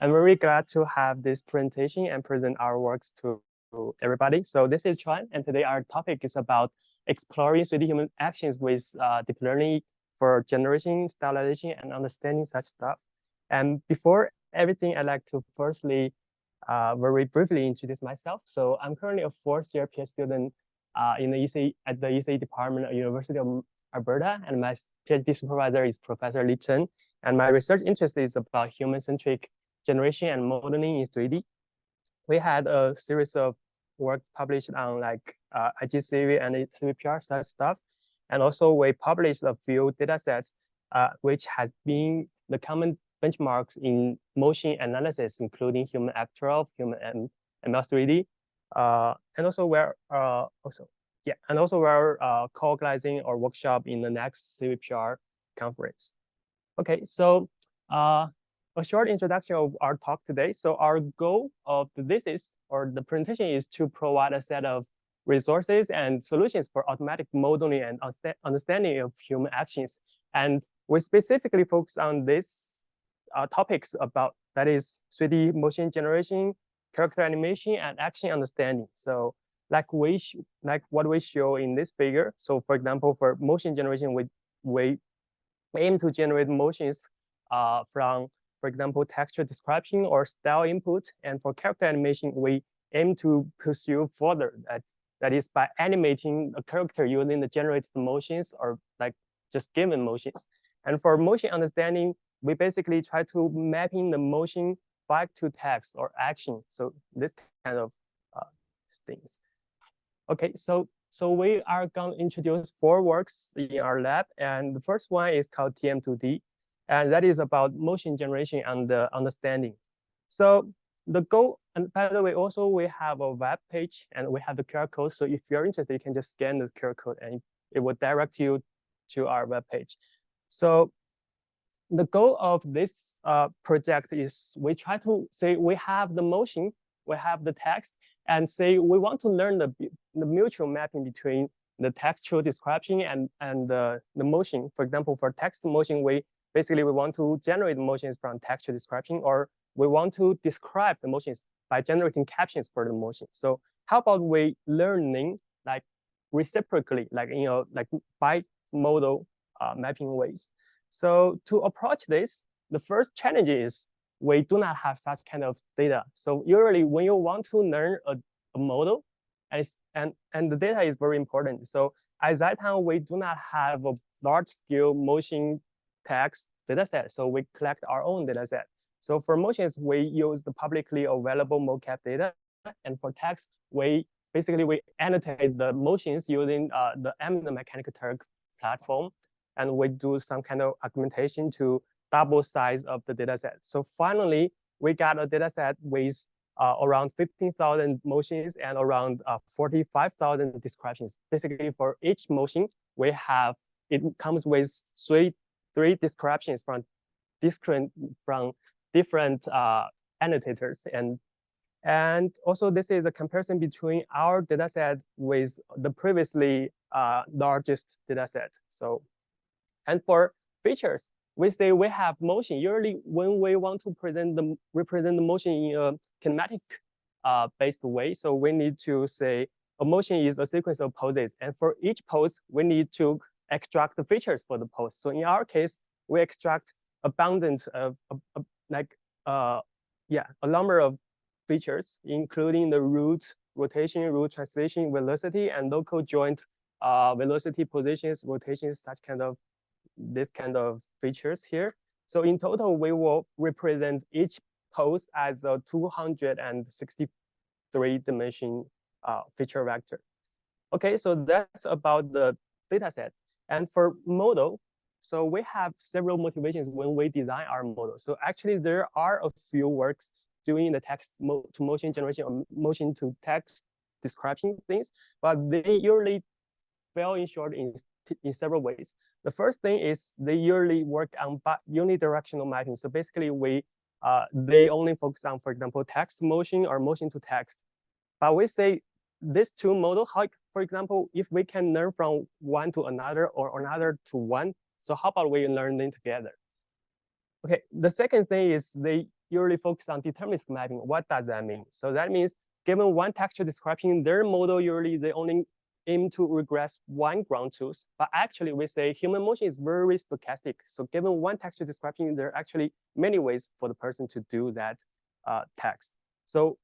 I'm very glad to have this presentation and present our works to everybody. So this is Chuan, and today our topic is about exploring 3D human actions with deep learning for generation, stylization, and understanding such stuff. And before everything, I'd like to firstly very briefly introduce myself. So I'm currently a fourth-year PhD student in the at the ECE department at University of Alberta, and my PhD supervisor is Professor Li Chen. And my research interest is about human-centric generation and modeling in 3D. We had a series of works published on like IGCV and CVPR such stuff. And also we published a few datasets which has been the common benchmarks in motion analysis, including human F12, human ML3D. And also we're co-organizing our workshop in the next CVPR conference. Okay, so a short introduction of our talk today. So our goal of the thesis or the presentation is to provide a set of resources and solutions for automatic modeling and understanding of human actions. And we specifically focus on these topics about, that is 3D motion generation, character animation, and action understanding. So like what we show in this figure. So for example, for motion generation, we aim to generate motions from, for example, textual description or style input. And for character animation, we aim to pursue further that is by animating a character using the generated motions or like just given motions. And for motion understanding, we basically try to mapping the motion back to text or action. So this kind of things. Okay, so we are going to introduce 4 works in our lab. And the first one is called TM2D. And that is about motion generation and understanding. So the goal, and by the way, also we have a web page and we have the QR code. So if you're interested, you can just scan the QR code and it will direct you to our web page. So the goal of this project is we try to say we have the motion, we have the text, and say we want to learn the mutual mapping between the textual description and the motion. For example, for text motion, we want to generate motions from textual description, or we want to describe the motions by generating captions for the motion. So how about we learning like reciprocally, like like bimodal mapping ways. So to approach this, the first challenge is we do not have such kind of data. So usually when you want to learn a model, and the data is very important. So at that time, we do not have a large-scale motion text dataset. So we collect our own dataset. So for motions, we use the publicly available mocap data. And for text, we annotate the motions using the Mechanical Turk platform. And we do some kind of augmentation to double size of the dataset. So finally, we got a dataset with around 15,000 motions and around 45,000 descriptions. Basically, for each motion, it comes with three descriptions from different annotators. And also, this is a comparison between our dataset with the previously largest dataset. So, and for features, we say we have motion. Usually, when we want to represent the motion in a kinematic based way, so we need to say a motion is a sequence of poses, and for each pose, we need to extract the features for the pose. So in our case, we extract abundance of a number of features, including the root, rotation, root translation, velocity, and local joint velocity, positions, rotations, this kind of features here. So in total, we will represent each pose as a 263 dimension feature vector. Okay, so that's about the dataset. And for model, so we have several motivations when we design our model. So actually, there are a few works doing the text to motion generation or motion to text description things, but they usually fell in short in several ways. The first thing is they usually work on unidirectional mapping. So basically, they only focus on, for example, text motion or motion to text. But we say these two models, for example, if we can learn from one to another or another to one, so how about we learn them together? Okay, the second thing is they usually focus on deterministic mapping. What does that mean? So that means given one textual description, their model usually they only aim to regress one ground truth. But actually, we say human motion is very stochastic. So given one textual description, there are actually many ways for the person to do that text. So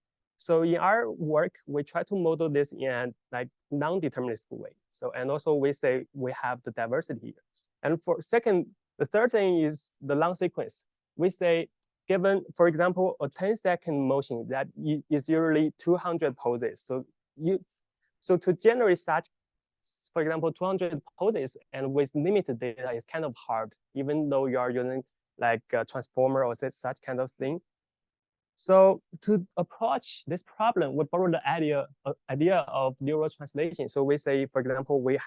in our work, we try to model this in a like non-deterministic way. So and also we say we have the diversity here. And for second, the third thing is the long sequence. We say given, for example, a 10-second motion that is usually 200 poses. So to generate such, for example, 200 poses and with limited data is kind of hard, even though you are using like a transformer or such kind of thing. So to approach this problem, we borrow the idea of neural translation. So we say, for example, we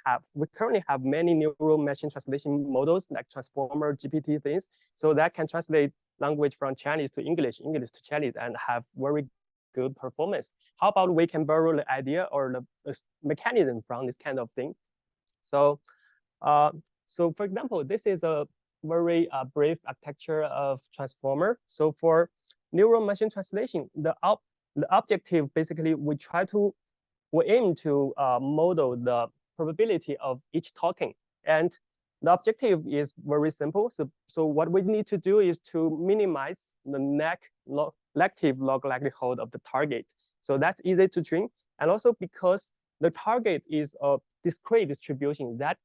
currently have many neural machine translation models like transformer, GPT things. So that can translate language from Chinese to English, English to Chinese, and have very good performance. How about we can borrow the idea or the mechanism from this kind of thing? So, so for example, this is a very brief architecture of transformer. So for neural machine translation, the objective basically we aim to model the probability of each token, and the objective is very simple. So what we need to do is to minimize the negative log likelihood of the target. So that's easy to train, and also because the target is a discrete distribution that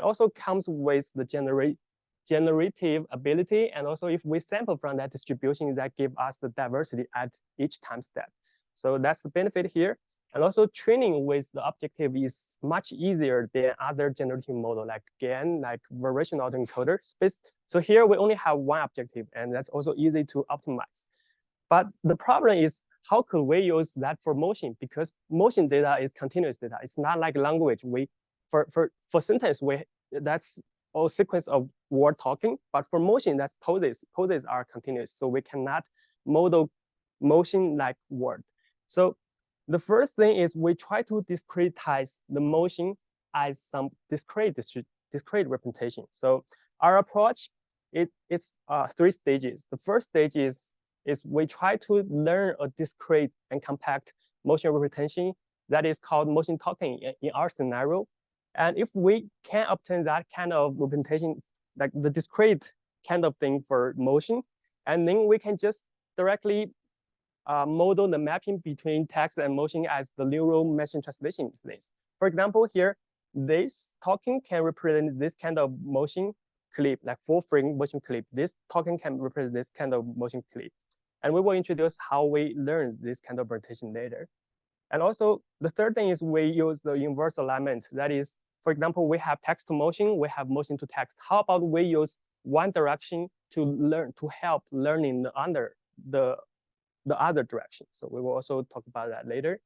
also comes with the generative ability, and also if we sample from that distribution, that give us the diversity at each time step. So that's the benefit here. And also training with the objective is much easier than other generative model like GAN, like variational autoencoder space. So here we only have one objective, and that's also easy to optimize. But the problem is, how could we use that for motion? Because motion data is continuous data. It's not like language. For sentence, that's a sequence of word talking, but for motion, that's poses. Poses are continuous, so we cannot model motion like word. So the first thing is we try to discretize the motion as some discrete representation. So our approach, it's 3 stages. The first stage is we try to learn a discrete and compact motion representation that is called motion talking in our scenario. And if we can obtain that kind of representation, like the discrete kind of thing for motion, and then we can just directly model the mapping between text and motion as the neural machine translation things. For example, here, this talking can represent this kind of motion clip, like full frame motion clip. This talking can represent this kind of motion clip. And we will introduce how we learn this kind of representation later. And also, the third thing is we use the inverse alignment. That is, for example, we have text to motion, we have motion to text. How about we use one direction to help learning the other direction? So we will also talk about that later.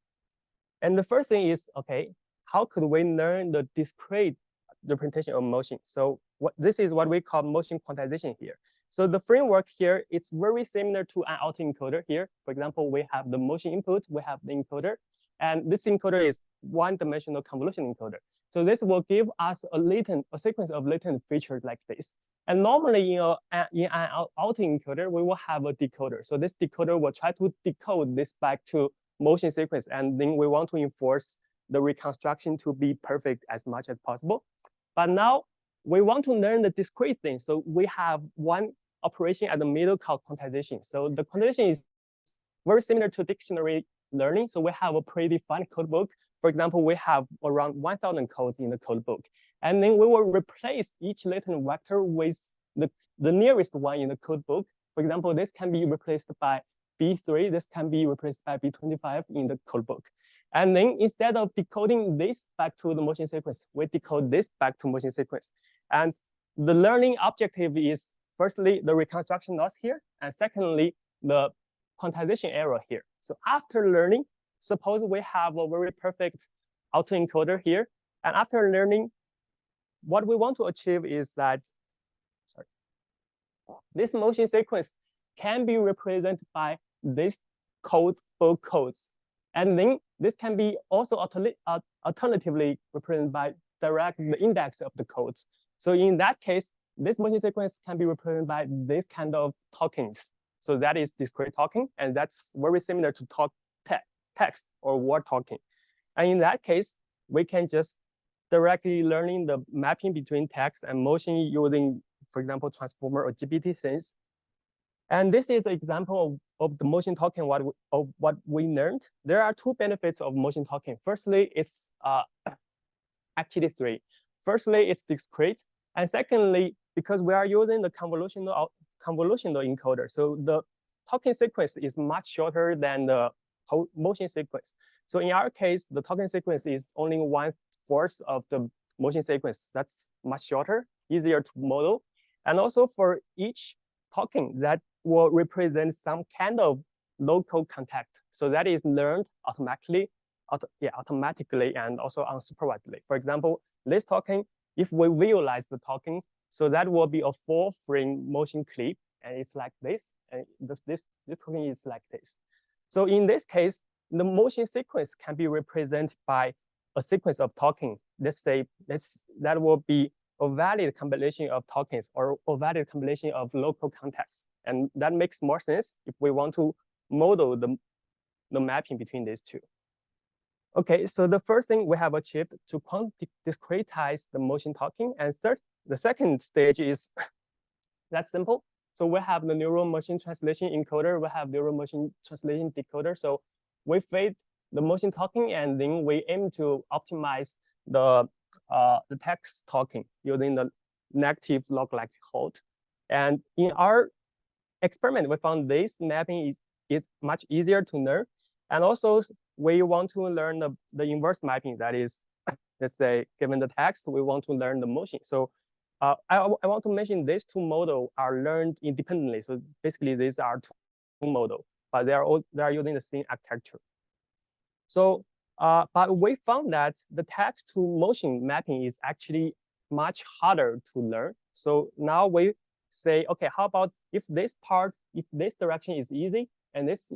And the first thing is, okay, how could we learn the discrete representation of motion? So this is what we call motion quantization here. So the framework here, it's very similar to an autoencoder here. For example, we have the motion input, we have the encoder, and this encoder is one-dimensional convolution encoder. So this will give us a sequence of latent features like this. And normally in an autoencoder, we will have a decoder. So this decoder will try to decode this back to motion sequence, and then we want to enforce the reconstruction to be perfect as much as possible. But now we want to learn the discrete thing. So we have one operation at the middle called quantization. So the quantization is very similar to dictionary learning. So we have a predefined codebook. For example, we have around 1,000 codes in the codebook. And then we will replace each latent vector with the nearest one in the codebook. For example, this can be replaced by B3. This can be replaced by B25 in the codebook. And then instead of decoding this back to the motion sequence, we decode this back to motion sequence. And the learning objective is firstly, the reconstruction loss here, and secondly, the quantization error here. So after learning, suppose we have a very perfect autoencoder here. And after learning, what we want to achieve is that, this motion sequence can be represented by this codebook codes. And then this can be also alternatively represented by the index of the codes. So in that case, this motion sequence can be represented by this kind of tokens. So that is discrete talking, and that's very similar to text or word talking. And in that case, we can just directly learning the mapping between text and motion using, for example, transformer or GPT things. And this is an example of the motion talking of what we learned. There are two benefits of motion talking. Firstly, it's actually three. Firstly, it's discrete. And secondly, because we are using the convolutional encoder, so the talking sequence is much shorter than the whole motion sequence. So in our case, the talking sequence is only 1/4 of the motion sequence. That's much shorter, easier to model. And also for each talking, that will represent some kind of local contact. So that is learned automatically and also unsupervisedly. For example, this talking, if we visualize the talking, so that will be a 4-frame motion clip, and it's like this, and this talking is like this. So in this case, the motion sequence can be represented by a sequence of talking. Let's say that will be a valid combination of talkings or a valid combination of local contexts. And that makes more sense if we want to model the mapping between these two. Okay, so the first thing we have achieved to discretize the motion talking. And the second stage is that's simple. So we have the neural machine translation encoder, we have neural machine translation decoder. So we feed the motion talking, and then we aim to optimize the text talking using the negative log likelihood. And in our experiment, we found this mapping is much easier to learn. And also, we want to learn the inverse mapping. That is, let's say, given the text, we want to learn the motion. So I want to mention these two models are learned independently. So basically, these are two models, but they are using the same architecture. So, but we found that the text to motion mapping is actually much harder to learn. So now we say, okay, how about if this direction is easy and this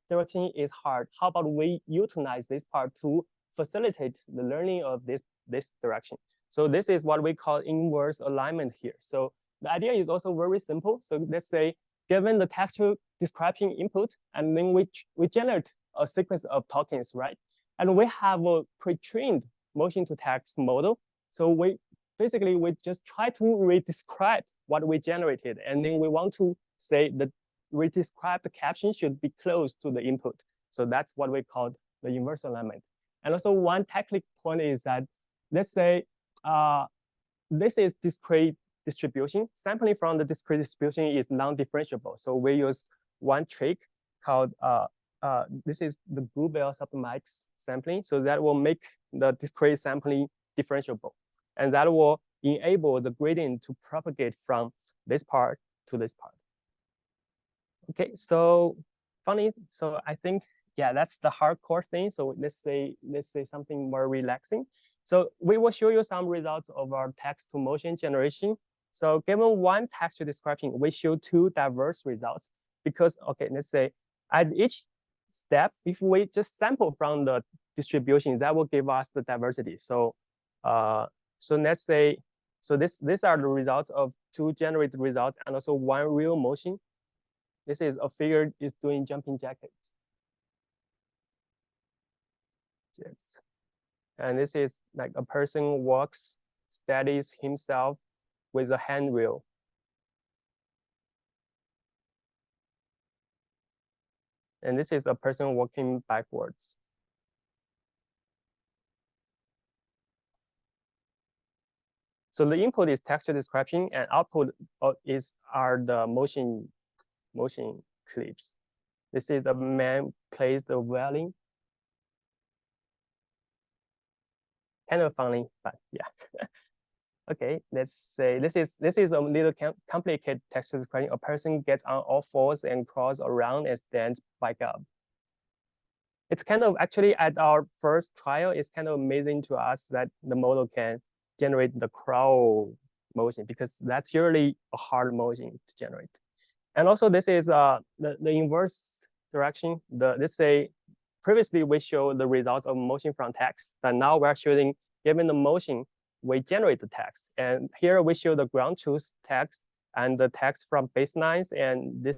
direction is hard, how about we utilize this part to facilitate the learning of this direction? So this is what we call inverse alignment here. So the idea is also very simple. So let's say, given the textual description input, and then we generate a sequence of tokens, right? And we have a pre-trained motion to text model. So we just try to redescribe what we generated. And then we want to say that redescribed caption should be close to the input. So that's what we call the inverse alignment. And also one technical point is that, let's say, this is discrete distribution. Sampling from the discrete distribution is non-differentiable. So we use one trick called, this is the Bluebell submatrix sampling. So that will make the discrete sampling differentiable. And that will enable the gradient to propagate from this part to this part. Okay, so funny. So I think, yeah, that's the hardcore thing. So let's say something more relaxing. So we will show you some results of our text to motion generation. So given one textual description, we show two diverse results because, okay, let's say at each step, if we just sample from the distribution, that will give us the diversity. So, so let's say, so these are the results of two generated results and also one real motion. This is a figure is doing jumping jackets. Yes. And this is like a person walks, steadies himself with a handrail. And this is a person walking backwards. So the input is texture description, and output are the motion clips. This is a man plays the violin. Kind of funny, but yeah. Okay, let's say this is a little complicated text description. A person gets on all fours and crawls around and stands back up. It's kind of actually at our first trial, it's kind of amazing to us that the model can generate the crawl motion because that's usually a hard motion to generate. And also this is the inverse direction. Let's say previously we showed the results of motion from text, but now we're showing given the motion, we generate the text. And here we show the ground truth text and the text from baselines, and this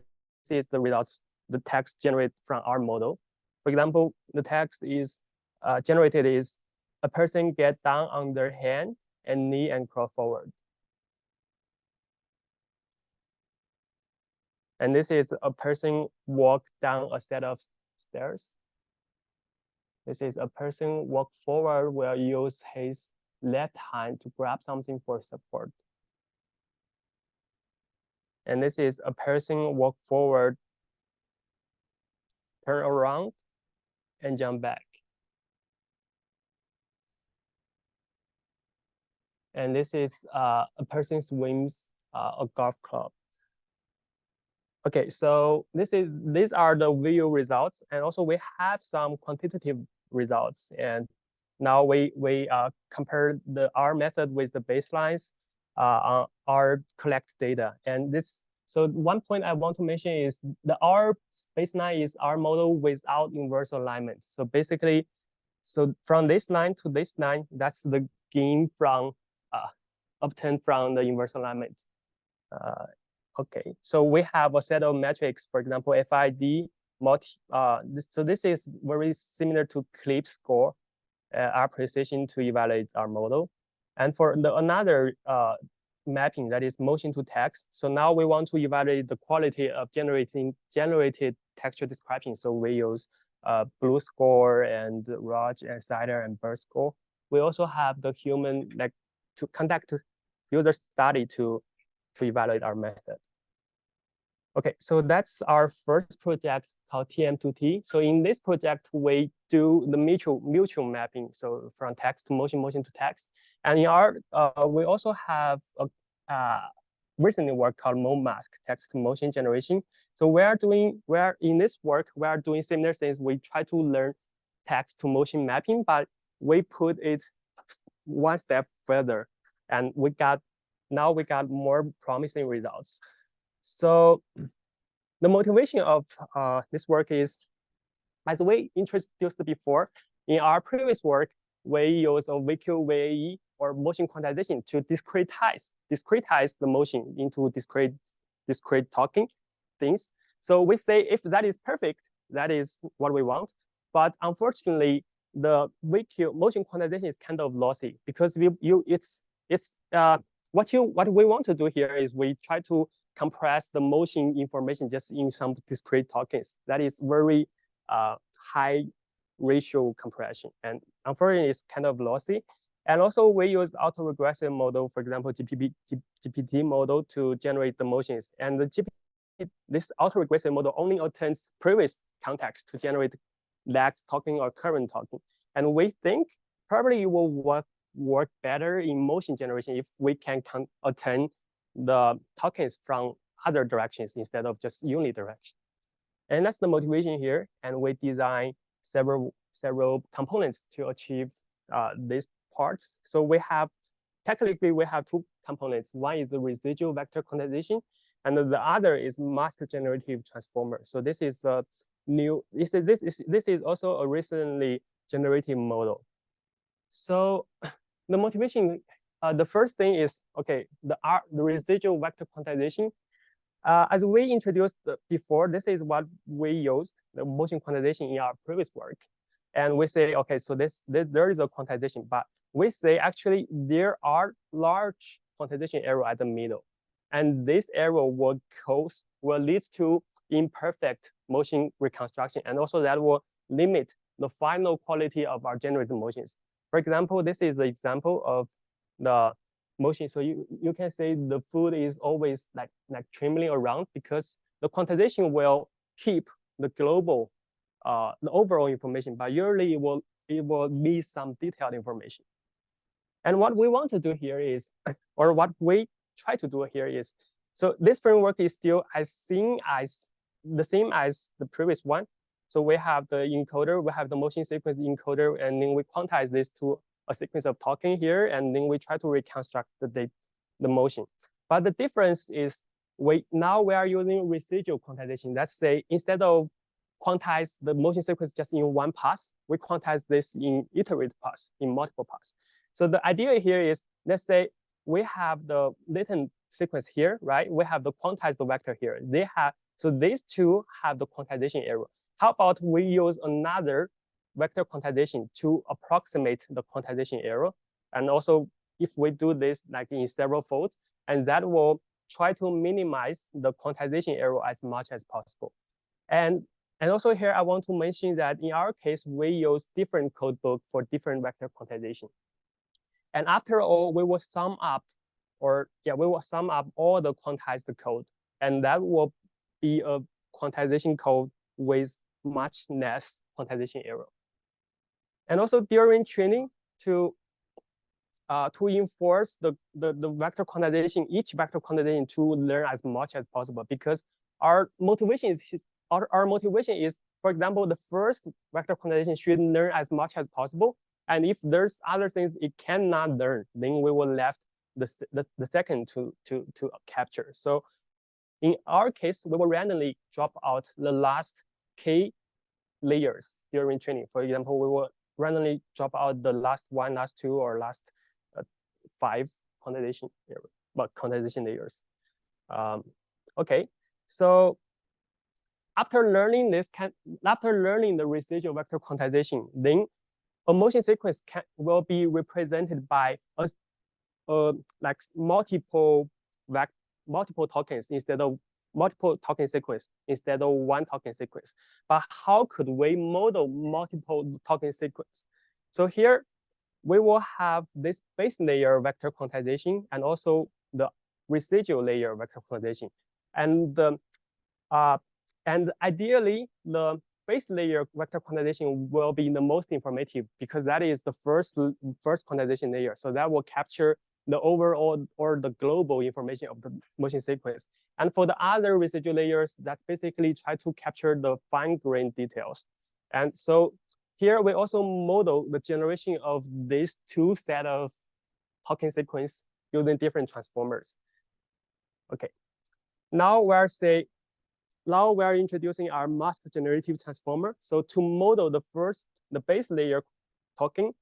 is the results, the text generated from our model. For example, the text is generated is a person get down on their hand and knee and crawl forward. And this is a person walk down a set of stairs. This is a person walk forward will use his left hand to grab something for support. And this is a person walk forward, turn around, and jump back. And this is a person swims a golf club. Okay, so these are the visual results, and also we have some quantitative results. And now we compare our method with the baselines on our collect data. And so one point I want to mention is our baseline is our model without inverse alignment. So basically, so from this line to this line, that's the gain from obtained from the inverse alignment. Okay, so we have a set of metrics, for example, FID, so this is very similar to CLIP score, our precision to evaluate our model. And for another mapping, that is motion to text. So now we want to evaluate the quality of generated textual description. So we use Blue score and Raj and Sider and Bird score. We also have the human, like, to conduct user study to evaluate our method. Okay, so that's our first project called TM2T. So in this project, we do the mutual mapping. So from text to motion, motion to text. And in our, we also have a recently work called MoMask, text to motion generation. So in this work, we are doing similar things. We try to learn text to motion mapping, but we put it one step further, and now we got more promising results. So the motivation of this work is, as we introduced before, in our previous work, we use a VQ-VAE or motion quantization to discretize the motion into discrete talking things. So we say if that is perfect, that is what we want. But unfortunately, the VQ motion quantization is kind of lossy because what we want to do here is we try to compress the motion information just in some discrete tokens. That is very high ratio compression, and unfortunately it's kind of lossy. And also we use autoregressive model, for example, GPT model to generate the motions. And this autoregressive model only obtains previous context to generate next talking or current talking. And we think probably it will work better in motion generation if we can obtain the tokens from other directions instead of just unidirection. And that's the motivation here. And we design several components to achieve these parts. So technically we have two components. One is the residual vector quantization, and the other is mask generative transformer. So this is a new, this is also a recently generative model. So the motivation, the first thing is, okay, the residual vector quantization. As we introduced before, this is what we used, the motion quantization in our previous work. And we say, okay, so there is a quantization, but we say actually there are large quantization error at the middle. And this error will lead to imperfect motion reconstruction. And also that will limit the final quality of our generated motions. For example, this is the example of the motion. So you can say the food is always like trembling around because the quantization will keep the global, the overall information, but usually it will miss some detailed information. And what we want to do here is, or what we try to do here is, so this framework is still the same as the previous one. So we have the encoder, we have the motion sequence encoder, and then we quantize this to a sequence of talking here, and then we try to reconstruct the motion. But the difference is now we are using residual quantization. Let's say instead of quantize the motion sequence just in one pass, we quantize this in iterative pass, in multiple pass. So the idea here is, let's say we have the latent sequence here, right? We have the quantized vector here. So these two have the quantization error. How about we use another vector quantization to approximate the quantization error? And also, if we do this like in several folds, and that will try to minimize the quantization error as much as possible. And also here, I want to mention that in our case, we use different codebook for different vector quantization. And after all, we will sum up all the quantized code, and that will be a quantization code with much less quantization error. And also during training, to enforce the vector quantization, each vector quantization to learn as much as possible, because our motivation is, for example, the first vector quantization should learn as much as possible. And if there's other things it cannot learn, then we will left the second to capture. So in our case, we will randomly drop out the last k layers during training. For example, we will randomly drop out the last 1, last 2, or last 5 quantization layers. Okay, so after learning the residual vector quantization, then a motion sequence will be represented by like multiple tokens instead of multiple token sequence instead of one token sequence. But how could we model multiple token sequence? So here we will have this base layer vector quantization and also the residual layer vector quantization. And ideally, the base layer vector quantization will be the most informative because that is the first quantization layer. So that will capture the overall or the global information of the motion sequence. And for the other residual layers, that's basically try to capture the fine-grained details. And so here we also model the generation of these two set of token sequence using different transformers. Okay, now we're introducing our mask generative transformer. So to model the base layer token,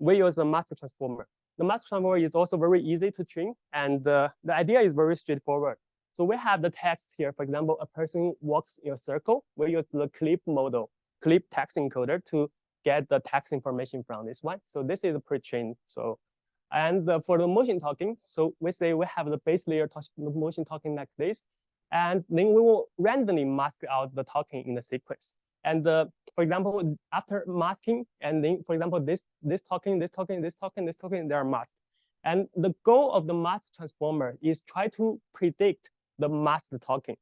we use the mask transformer. The mask transformer is also very easy to train, and the idea is very straightforward. So we have the text here. For example, a person walks in a circle. We use the clip model, clip text encoder to get the text information from this one. So this is a pre-trained. So, and for the motion talking, so we say we have the base layer motion talking like this, and then we will randomly mask out the talking in the sequence. And for example, after masking, and then for example, this talking, they are masked. And the goal of the mask transformer is try to predict the masked talking.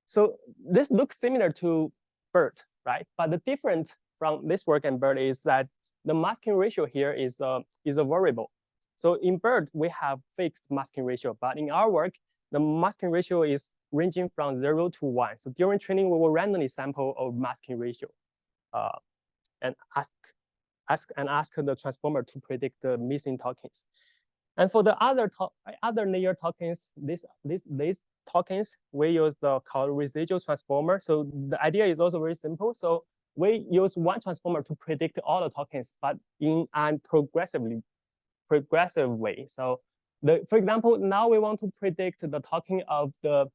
So this looks similar to BERT, right? But the difference from this work and BERT is that the masking ratio here is a variable. So in BERT, we have fixed masking ratio, but in our work, the masking ratio is ranging from 0 to 1. So during training, we will randomly sample a masking ratio and ask the transformer to predict the missing tokens. And for the other layer tokens, these tokens, we use the called residual transformer. So the idea is also very simple. So we use one transformer to predict all the tokens, but in a progressive way. So for example, now we want to predict the token of the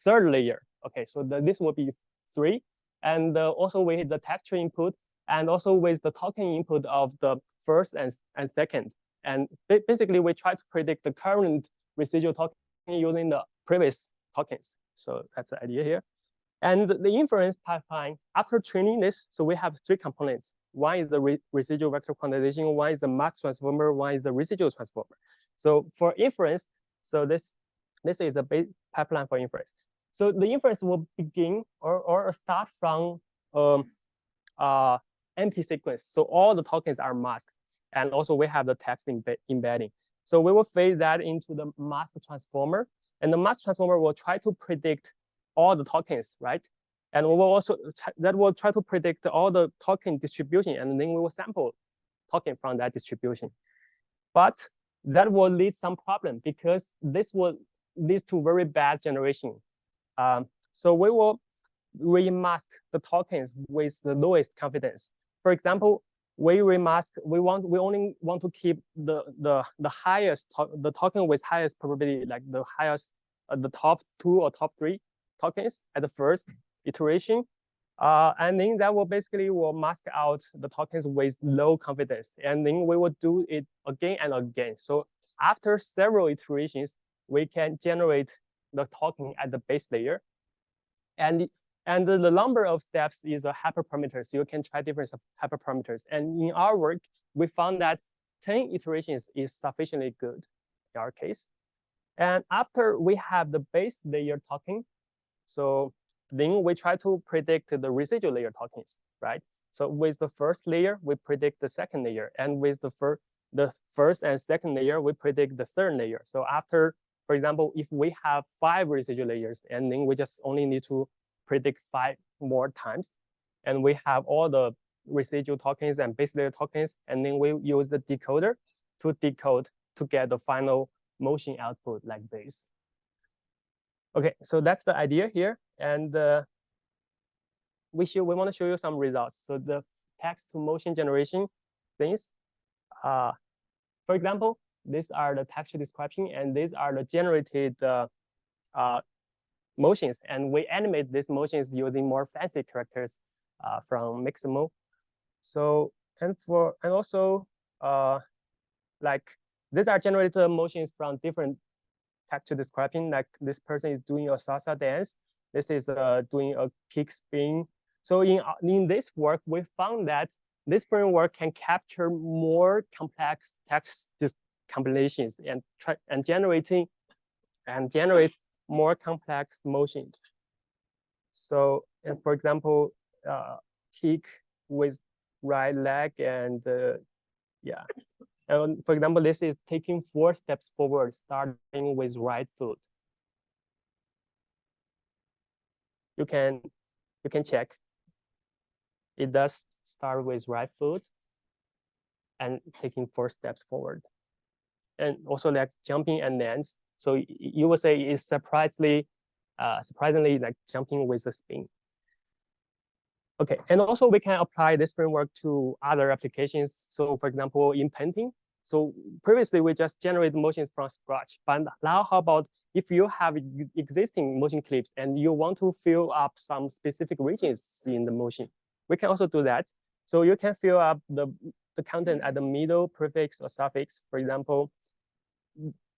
third layer. Okay, so this will be 3, and also with the texture input, and also with the token input of the first and second. And basically, we try to predict the current residual token using the previous tokens. So that's the idea here. And the inference pipeline, after training this, so we have 3 components. One is the residual vector quantization, one is the mask transformer, one is the residual transformer. So for inference, so this is a base pipeline for inference. So the inference will begin or start from empty sequence. So all the tokens are masked, and also we have the text embedding. So we will feed that into the mask transformer, and the mask transformer will try to predict all the tokens, right? And we will also try to predict all the token distribution, and then we will sample token from that distribution. But that will lead some problem because this will lead to very bad generation. So we will remask the tokens with the lowest confidence. For example, we only want to keep the highest the token with highest probability, like the highest the top 2 or top 3 tokens at the first iteration. And then that will basically mask out the tokens with low confidence. And then we will do it again and again. So after several iterations, we can generate the token at the base layer. And the number of steps is a hyperparameter. So you can try different hyperparameters. And in our work, we found that 10 iterations is sufficiently good in our case. And after we have the base layer token, so then we try to predict the residual layer tokens, right? So with the first layer, we predict the second layer. And with the first and second layer, we predict the third layer. So after, for example, if we have 5 residual layers, and then we just only need to predict 5 more times, and we have all the residual tokens and base layer tokens, and then we use the decoder to decode to get the final motion output like this. Okay, so that's the idea here, and we want to show you some results. So the text to motion generation things, for example, these are the textual description, and these are the generated motions, and we animate these motions using more fancy characters from Mixamo. So and also like these are generated motions from different textual description. Like this person is doing a salsa dance. This is doing a kick spin. So in this work, we found that this framework can capture more complex text combinations and generate more complex motions. So, and for example, kick with right leg, and yeah. And for example, this is taking 4 steps forward, starting with right foot. You can check. It does start with right foot and taking 4 steps forward. And also like jumping and dance. So you would say it's surprisingly like jumping with a spin. Okay, and also we can apply this framework to other applications. So for example, in painting. So previously we just generate motions from scratch, but now how about if you have existing motion clips and you want to fill up some specific regions in the motion, we can also do that. So you can fill up the content at the middle, prefix or suffix, for example.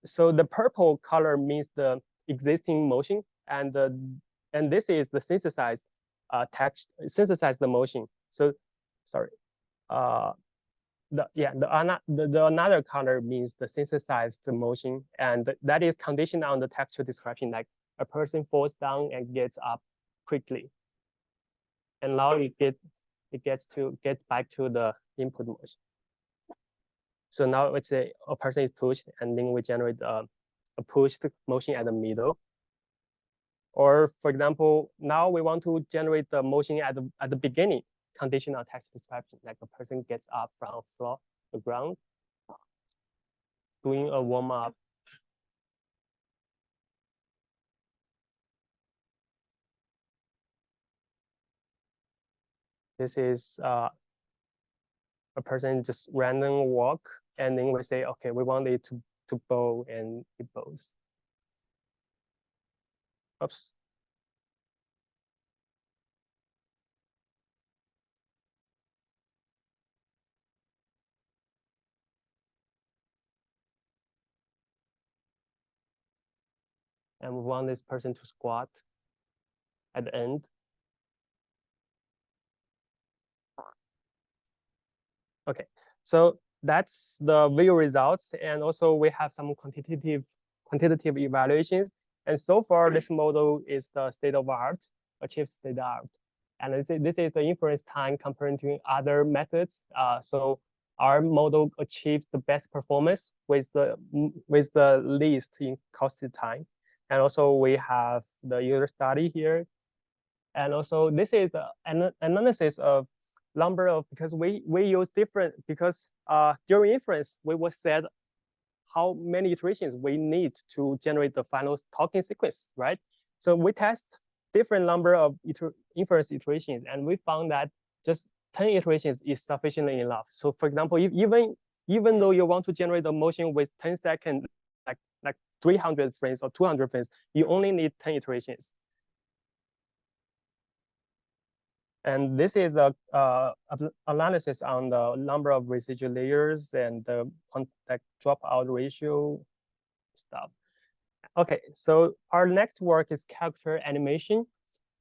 So the purple color means the existing motion, and this is the synthesized text, synthesized the motion. So sorry, the another color means the synthesized motion, and that is conditioned on the textual description, like a person falls down and gets up quickly, and now it gets back to the input motion. So now let's say a person is pushed, and then we generate a pushed motion at the middle. Or for example, now we want to generate the motion at the beginning, conditional text description, like a person gets up from the ground, doing a warm up. This is a person just random walk, and then we say, okay, we want it to bow, and it bows. Oops. And we want this person to squat at the end. Okay, so that's the visual results, and also we have some quantitative evaluations. And so far, this model is the state of art, achieves state of art. And this is the inference time compared to other methods. So our model achieves the best performance with the least in costed time. And also we have the user study here. And also this is an analysis of number of, because we use different, because during inference, we will set how many iterations we need to generate the final talking sequence, right? So we test different number of inference iterations, and we found that just 10 iterations is sufficiently enough. So for example, even though you want to generate a motion with 10 seconds, like 300 frames or 200 frames, you only need 10 iterations. And this is a analysis on the number of residual layers and the contact dropout ratio stuff. Okay, so our next work is character animation.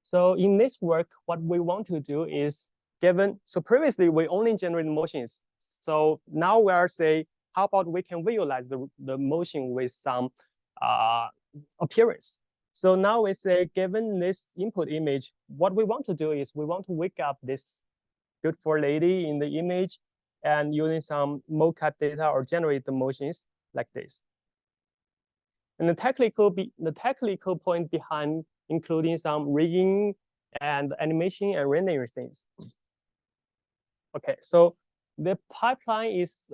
So in this work, what we want to do is so previously we only generate motions. So now we are say, how about we can visualize the motion with some appearance. So now we say, given this input image, what we want to do is we want to wake up this beautiful lady in the image and using some mocap data or generate the motions like this. And the technical point behind including some rigging and animation and rendering things. Okay, so the pipeline is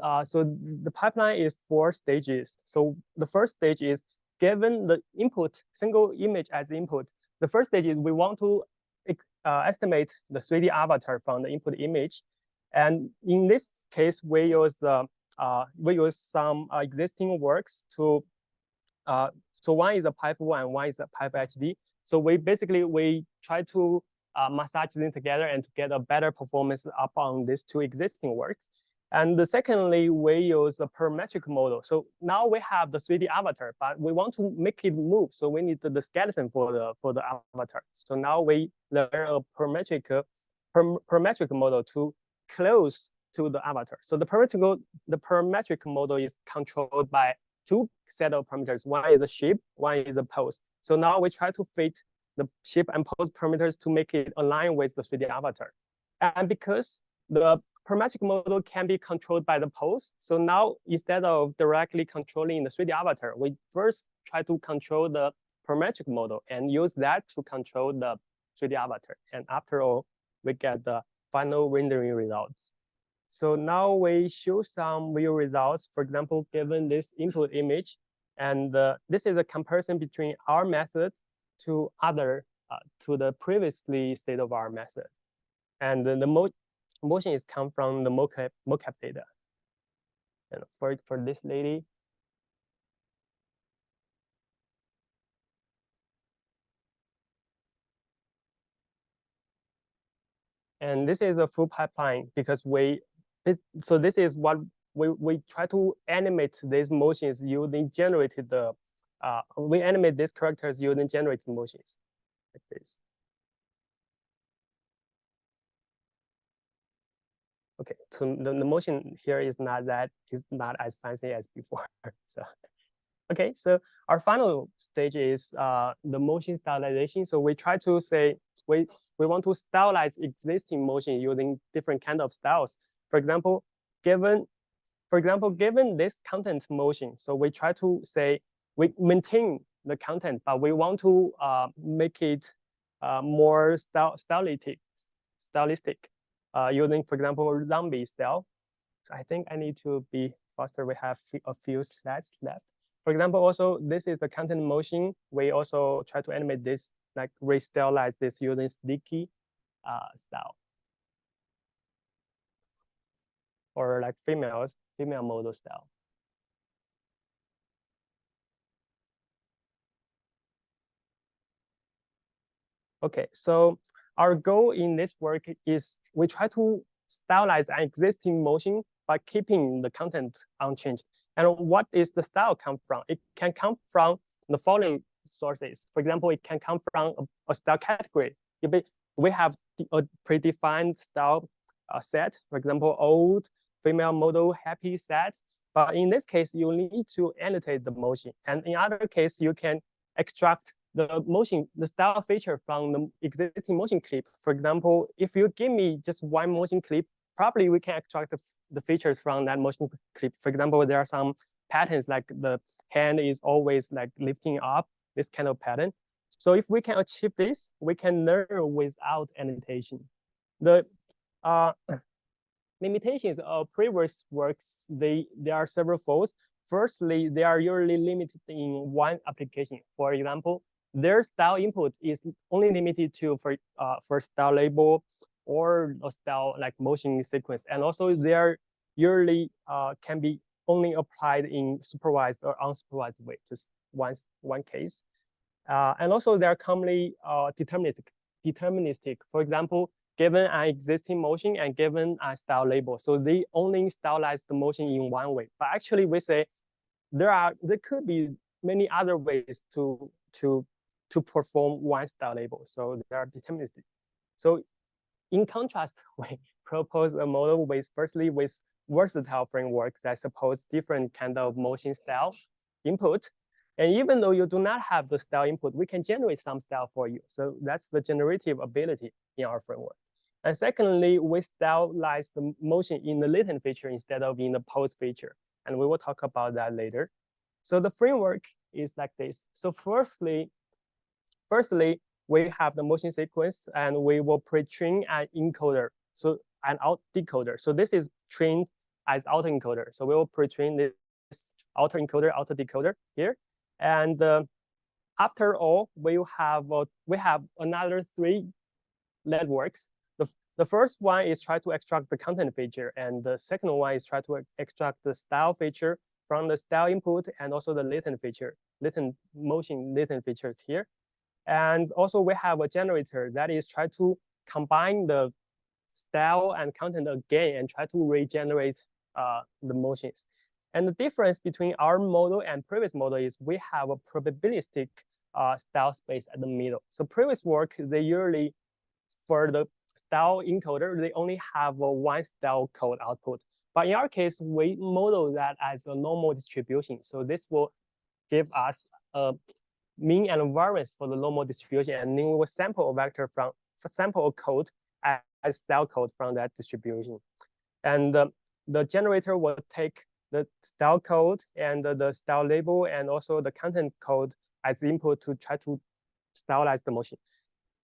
four stages. So the first stage is given the input, single image as input. The first stage is we want to estimate the 3D avatar from the input image, and in this case we use some existing works to. So one is a PIPE1 and one is a PIPE HD. So we try to massage them together and to get a better performance up on these two existing works. And secondly, we use a parametric model. So now we have the 3D avatar, but we want to make it move. So we need the skeleton for the avatar. So now we learn a parametric model to close to the avatar. So the parametric model is controlled by two set of parameters. One is a shape, one is a pose. So now we try to fit the shape and pose parameters to make it align with the 3D avatar. And because the parametric model can be controlled by the pose, so now instead of directly controlling the 3D avatar, we first try to control the parametric model and use that to control the 3D avatar. And after all, we get the final rendering results. So now we show some view results, for example, given this input image. And this is a comparison between our method to the previously state-of-the-art method. And the motion is come from the mocap data. And for this lady, and this is a full pipeline because this is what we try to animate these motions using generated we animate these characters using generated motions like this. Okay, so the motion here is not as fancy as before. So okay, so our final stage is the motion stylization. So we try to say we want to stylize existing motion using different kind of styles. For example, given this content motion, so we try to say we maintain the content, but we want to make it more stylistic, using, for example, zombie style. So I think I need to be faster. We have a few slides left. For example, also this is the content motion. We also try to animate this, like restylize this using sticky style, or like female model style. Okay, so our goal in this work is we try to stylize an existing motion by keeping the content unchanged. And what is the style come from? It can come from the following sources. For example, it can come from a style category. We have a predefined style set, for example, old, female model, happy set. But in this case, you need to annotate the motion. And in other case, you can extract the style feature from the existing motion clip. For example, if you give me just one motion clip, probably we can extract the features from that motion clip. For example, there are some patterns like the hand is always like lifting up, this kind of pattern. So if we can achieve this, we can learn without annotation. The limitations of previous works, there are several folds. Firstly, they are usually limited in one application. For example, their style input is only limited to for style label or a style like motion sequence. And also they usually can be only applied in supervised or unsupervised way, just one case. And also they're commonly deterministic. For example, given an existing motion and given a style label. So they only stylize the motion in one way. But actually, we say there could be many other ways to perform one style label. So they are deterministic. So in contrast, we propose a model with firstly with versatile frameworks that suppose different kind of motion style input. And even though you do not have the style input, we can generate some style for you. So that's the generative ability in our framework. And secondly, we stylize the motion in the latent feature instead of in the post feature. And we will talk about that later. So the framework is like this. So firstly, we have the motion sequence and we will pre-train an encoder, so an decoder. So this is trained as autoencoder. So we will pre-train this autoencoder, autodecoder here. And after all, we have another 3 networks. The first one is try to extract the content feature, and the second one is try to extract the style feature from the style input and also the latent feature, latent features here. And also we have a generator that is try to combine the style and content again and try to regenerate the motions. And the difference between our model and previous model is we have a probabilistic style space at the middle. So previous work, they usually, for the style encoder, they only have one style code output. But in our case, we model that as a normal distribution. So this will give us a mean and variance for the normal distribution, and then we will sample a vector from sample a code as style code from that distribution. And the generator will take the style code and the style label and also the content code as input to try to stylize the motion.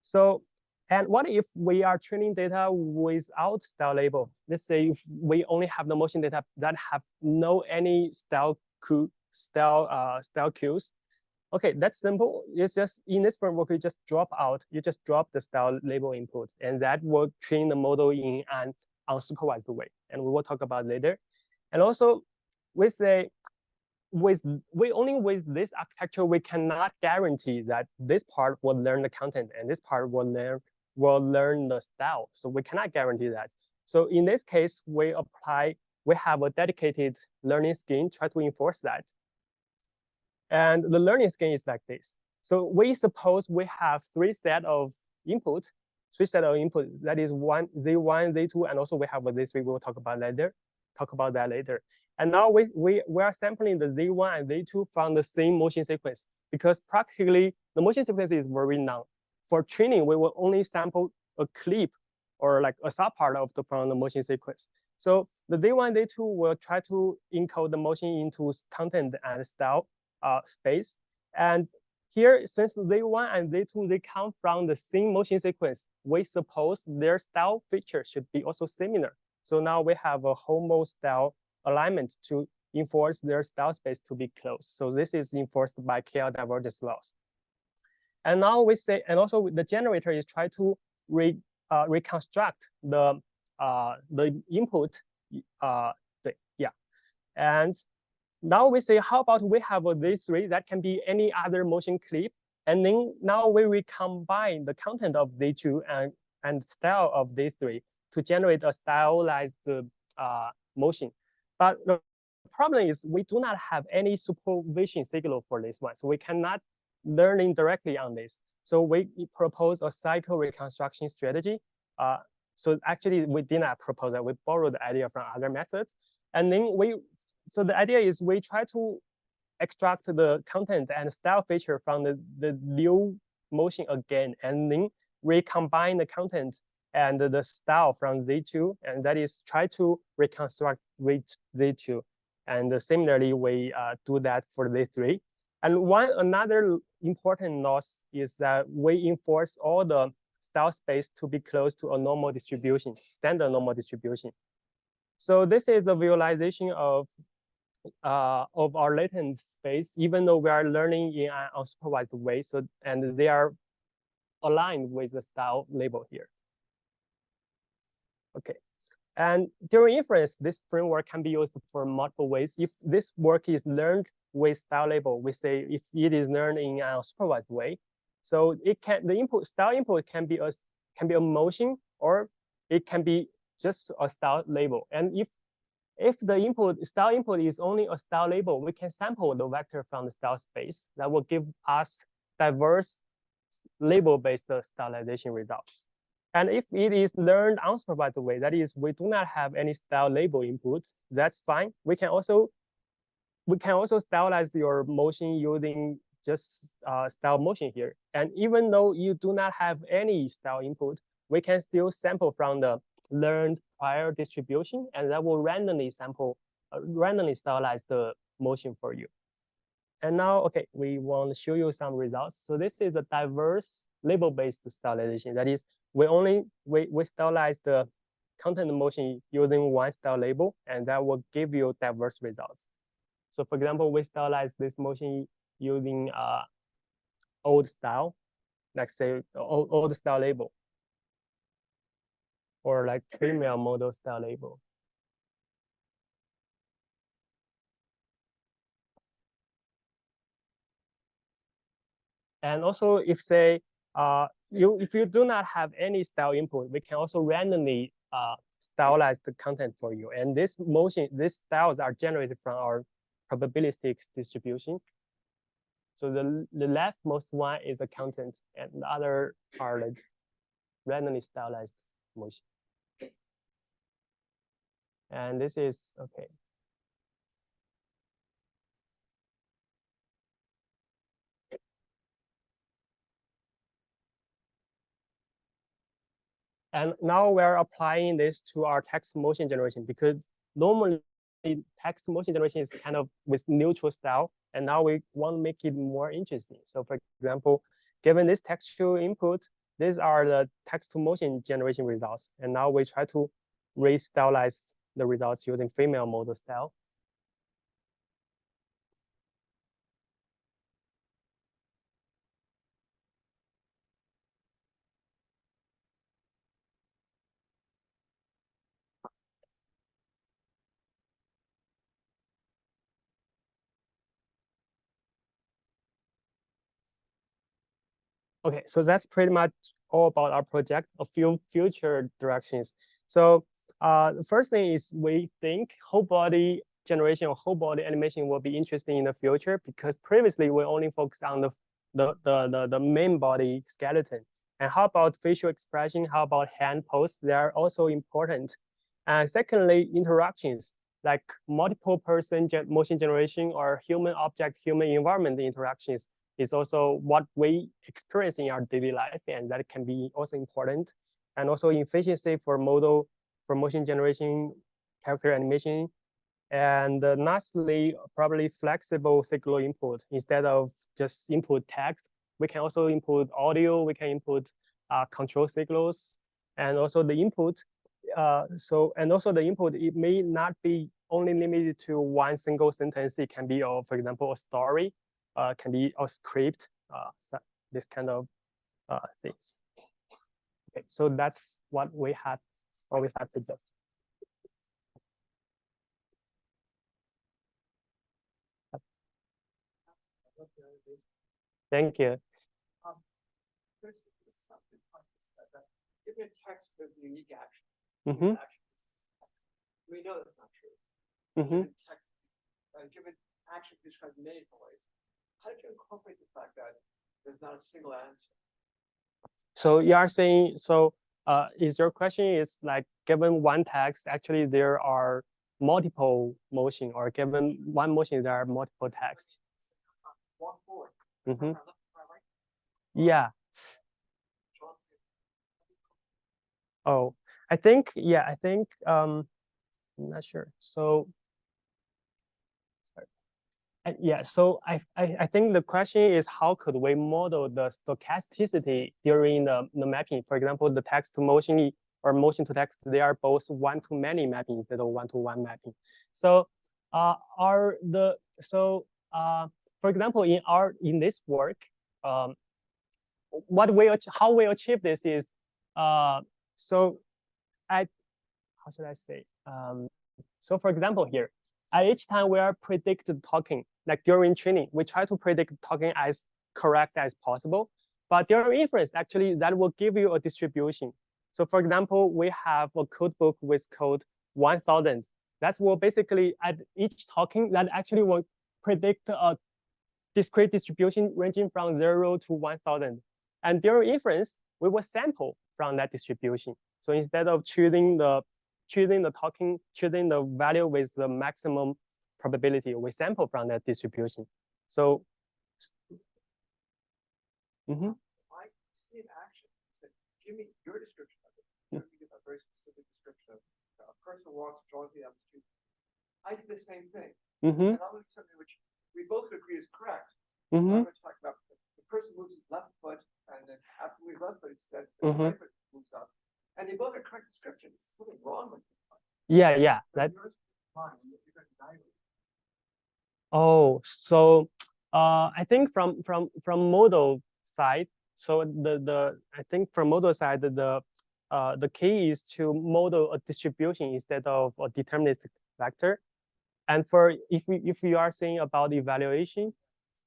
So, and what if we are training data without style label? Let's say if we only have the motion data that have no any style cues. Okay, that's simple. It's just in this framework, you just drop the style label input, and that will train the model in an unsupervised way. And we will talk about later. And also, we say with this architecture, we cannot guarantee that this part will learn the content and this part will learn the style. So we cannot guarantee that. So in this case, we have a dedicated learning scheme, try to enforce that. And the learning scheme is like this. So we suppose we have 3 sets of input. That is Z1, Z2, and also we have a Z3. We will talk about that later. And now we are sampling the Z1 and Z2 from the same motion sequence, because practically the motion sequence is very long. For training, we will only sample a clip or like a subpart from the motion sequence. So the Z1, Z2 will try to encode the motion into content and style space. And here, since Z1 and Z2, they come from the same motion sequence, we suppose their style feature should be also similar. So now we have a homo style alignment to enforce their style space to be close. So this is enforced by KL divergence laws. And now we say, and also the generator is try to reconstruct the input. And now we say, how about we have a Z3 that can be any other motion clip, and then now we recombine the content of Z2 and style of Z3 to generate a stylized motion. But the problem is we do not have any supervision signal for this one, so we cannot learn directly on this. So we propose a cycle reconstruction strategy. So actually, we did not propose that. We borrowed the idea from other methods, and then so the idea is we try to extract the content and style feature from the new motion again, and then recombine the content and the style from Z2, and that is try to reconstruct with Z2. And similarly, we do that for Z3. And another important loss is that we enforce all the style space to be close to a normal distribution, standard normal distribution. So this is the visualization of our latent space, even though we are learning in an unsupervised way. So, and they are aligned with the style label here. Okay, and during inference, this framework can be used for multiple ways. If this work is learned with style label, we say if it is learned in a supervised way, so it can style input can be a motion or it can be just a style label. And if the style input is only a style label, we can sample the vector from the style space that will give us diverse label-based stylization results. And if it is learned unsupervised way, that is, we do not have any style label input, that's fine. We can also stylize your motion using just style motion here. And even though you do not have any style input, we can still sample from the learned prior distribution, and that will randomly stylize the motion for you. And now, okay, we want to show you some results. So this is a diverse label-based stylization. That is, we stylize the content motion using one style label, and that will give you diverse results. So for example, we stylize this motion using old style, like say old style label, or like female model style label. And also, if say if you do not have any style input, we can also randomly stylize the content for you. And these styles are generated from our probabilistic distribution. So the leftmost one is a content, and the other are like randomly stylized motion. And this is okay. And now we're applying this to our text motion generation, because normally text motion generation is kind of with neutral style, and now we want to make it more interesting. So for example, given this textual input, these are the text to motion generation results. And now we try to re-stylize the results using female model style. Okay, so that's pretty much all about our project, a few future directions. So the first thing is we think whole body generation or whole body animation will be interesting in the future, because previously we only focused on the main body skeleton. And how about facial expression? How about hand pose? They are also important. And secondly, interactions like multiple person motion generation or human object, human environment interactions is also what we experience in our daily life, and that can be also important. And also efficiency for motion generation, character animation. And lastly, probably flexible signal input. Instead of just input text, we can also input audio, we can input control signals, and also the input. It may not be only limited to one single sentence. It can be, for example, a story, can be a script, so this kind of things. Okay, so that's what we have to do. Thank you. Give a text with unique action. Mm-hmm. We know that's not true. Mm-hmm. Given action described in many ways, how did you incorporate the fact that there's not a single answer? So you are saying, so is your question is like, given one text, actually there are multiple motion, or given one motion, there are multiple texts? Walk forward. Mm-hmm. Yeah. Oh, I think, I'm not sure. So yeah, so I think the question is, how could we model the stochasticity during the mapping? For example, the text to motion or motion to text, they are both one-to-many mapping instead of one-to-one mapping. So for example, in this work, how we achieve this is how should I say? So for example, here, at each time we are predicted talking, like during training, we try to predict talking as correct as possible. But during inference, actually, that will give you a distribution. So for example, we have a code book with code 1000. That's will basically at each token that actually will predict a discrete distribution ranging from 0 to 1000. And during inference, we will sample from that distribution. So instead of choosing the value with the maximum probability, we sample from that distribution. So I see an action. So give me your description of it. Give me a very specific description of a person walks joyfully down the street. I see the same thing. And I'll do something which we both agree is correct. I'm going to talk about the person moves his left foot, and then after we left foot, instead the right foot moves up. And they both are correct descriptions. There's something wrong with them. Yeah. That. Oh, so I think from modal side, so I think from modal side the key is to model a distribution instead of a deterministic vector. And for if you are saying about evaluation,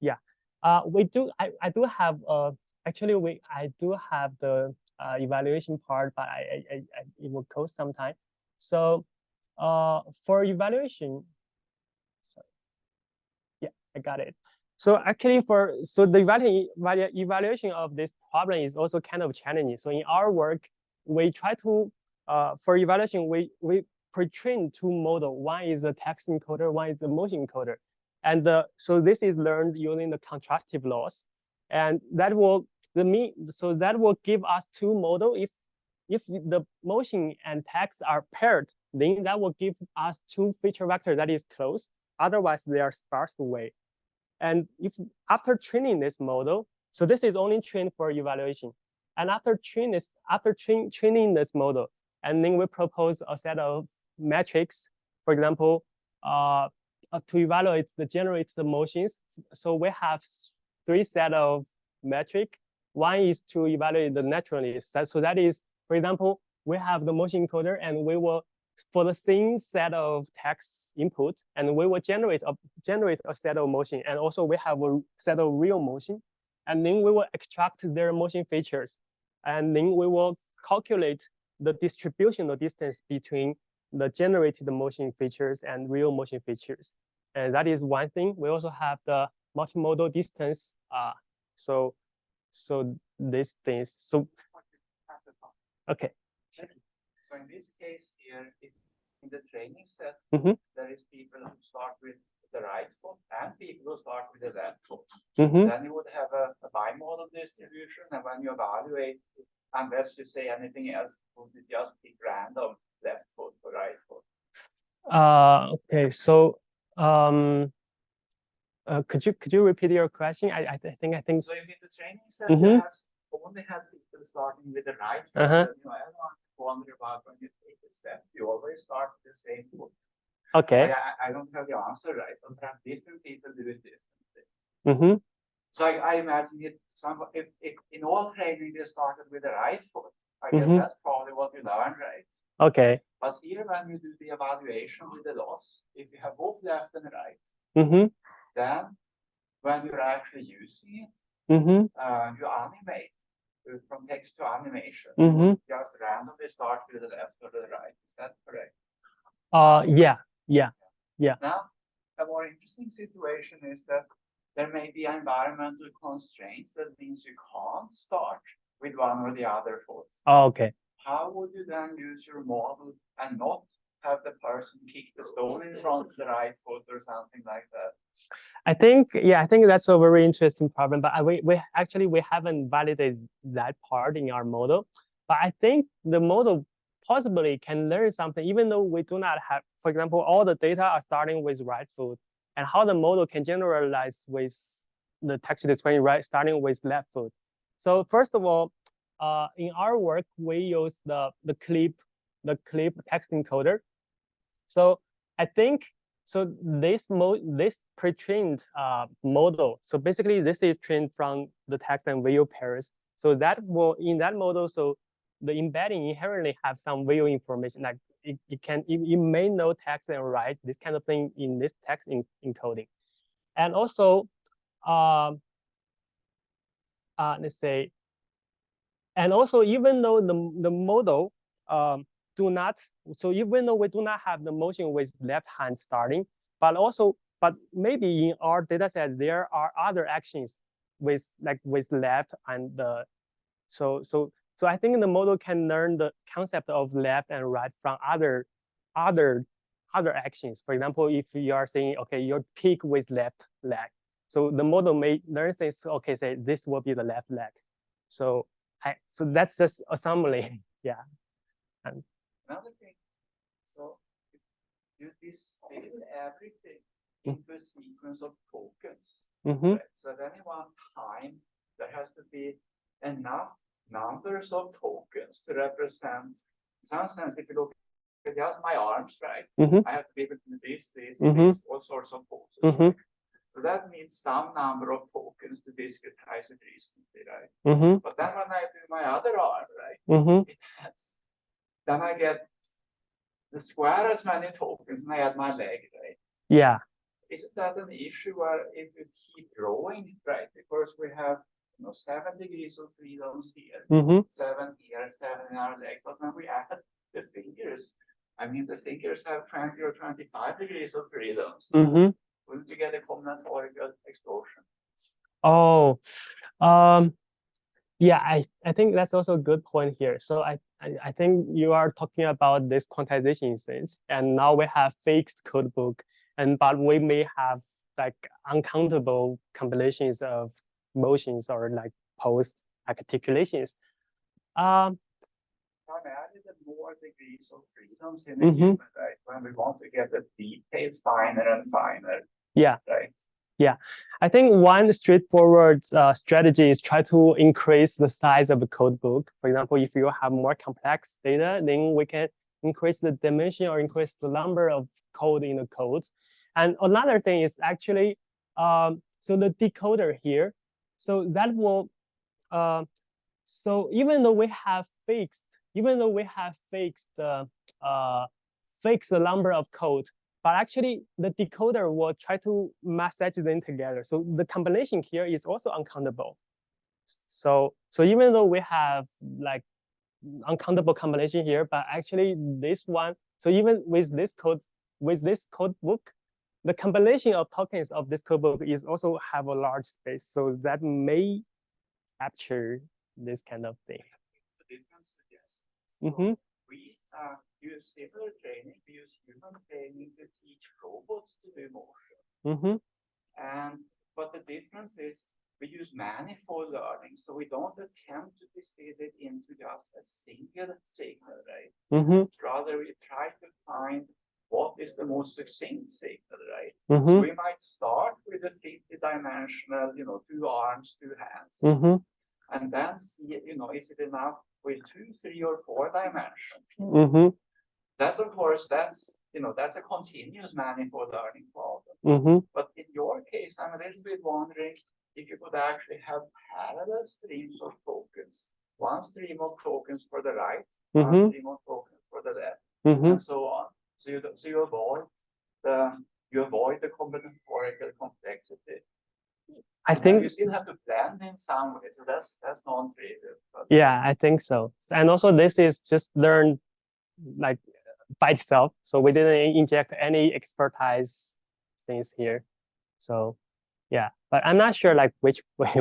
yeah, we do I do have actually I do have the evaluation part, but it will cost some time. So for evaluation, sorry, yeah, I got it. So actually the evaluation of this problem is also kind of challenging. So in our work, we try to for evaluation we pre-train two models. One is a text encoder, one is a motion encoder. And so this is learned using the contrastive loss. And that will give us two models. If the motion and text are paired, then that will give us two feature vectors that is close. Otherwise, they are sparse away. And if after training this model, so this is only trained for evaluation. And after training this model, and then we propose a set of metrics, for example, to evaluate the generated motions. So we have three sets of metric. One is to evaluate the naturalness. So that is, for example, we have the motion encoder, and we will, for the same set of text input, and we will generate a set of motion, and also we have a set of real motion, and then we will extract their motion features, and then we will calculate the distributional distance between the generated motion features and real motion features. And that is one thing. We also have the multimodal distance. So these things. So okay. So in this case here, in the training set, there is people who start with the right foot and people who start with the left foot. Then you would have a bimodal distribution, and when you evaluate, unless you say anything else, would you just pick random left foot or right foot? Okay, so could you repeat your question? I think so. If in the training set you have only had people starting with the right foot, and you wonder about when you take a step, you always start with the same foot. Okay. I don't have the answer right, but perhaps different people do it differently. So I imagine if in all training they started with the right foot, I guess that's probably what you learned, right? Okay. But here, when you do the evaluation with the loss, if you have both left and right, then when you're actually using it, you animate from text to animation. Just randomly start with the left or the right. Is that correct? Yeah. Now, a more interesting situation is that there may be environmental constraints. That means you can't start with one or the other foot. Oh, okay. How would you then use your model and not have the person kick the stone in front of the right foot or something like that? I think that's a very interesting problem, but we haven't validated that part in our model. But I think the model possibly can learn something, even though we do not have, for example, all the data are starting with right foot, and how the model can generalize with the text display right starting with left foot. So first of all, in our work, we use the clip text encoder. So I think this pre-trained model. So basically, this is trained from the text and video pairs. So that will in that model. So the embedding inherently have some video information, like it may know text and write this kind of thing in this text encoding, and also let's say And also, even though the model do not, so even though we do not have the motion with left hand starting, but maybe in our data sets there are other actions with left and the so I think the model can learn the concept of left and right from other actions. For example, if you are saying, okay, you kick with left leg, so the model may learn things. Okay, say this will be the left leg. So that's just assembly. Yeah. And another thing, so you distill everything into a sequence of tokens. Right? So at any one time, there has to be enough numbers of tokens to represent, in some sense, if you look at just my arms, right? I have to be able to do this, all sorts of poses. So that needs some number of tokens to discretize it recently, right? But then when I do my other arm, right, then I get the square as many tokens, and I add my leg, right? Yeah. Isn't that an issue where if you keep growing, right? Because we have 7 degrees of freedoms here, 7 here, 7 in our leg. But when we add the fingers, I mean, the fingers have 20 or 25 degrees of freedoms. Wouldn't you get a combinatorial explosion? Oh, yeah, I think that's also a good point here. So I think you are talking about this quantization instance, and now we have fixed code book, but we may have like uncountable combinations of motions or like post articulations. Primarily the more degrees of freedoms in the human, right? When we want to get the detail finer and finer. Yeah. Right. Yeah, I think one straightforward strategy is try to increase the size of the code book. For example, if you have more complex data, then we can increase the dimension or increase the number of code in the codes. And another thing is actually, so the decoder here, so that will, so even though we have fixed the number of code, but actually the decoder will try to message them together. So the combination here is also uncountable. So even though we have like uncountable combination here, but actually this one, so even with this code book, the combination of tokens of this code book is also have a large space. So that may capture this kind of thing. The difference, yes. So we use similar training. We use human training to teach robots to do motion. But the difference is we use manifold learning, so we don't attempt to distill it into just a single signal, right? Rather, we try to find what is the most succinct signal, right? So we might start with a 50-dimensional, 2 arms, 2 hands, and then see, is it enough with 2, 3, or 4 dimensions? That's of course, that's a continuous manifold learning problem. But in your case, I'm a little bit wondering if you could actually have parallel streams of tokens. One stream of tokens for the right, one stream of tokens for the left, and so on. So you avoid the combinatorial complexity. I think you still have to blend in some way, so that's non-trivial. Yeah, I think so. And also this is just learned like by itself. So we didn't inject any expertise things here. So yeah, but I'm not sure like which way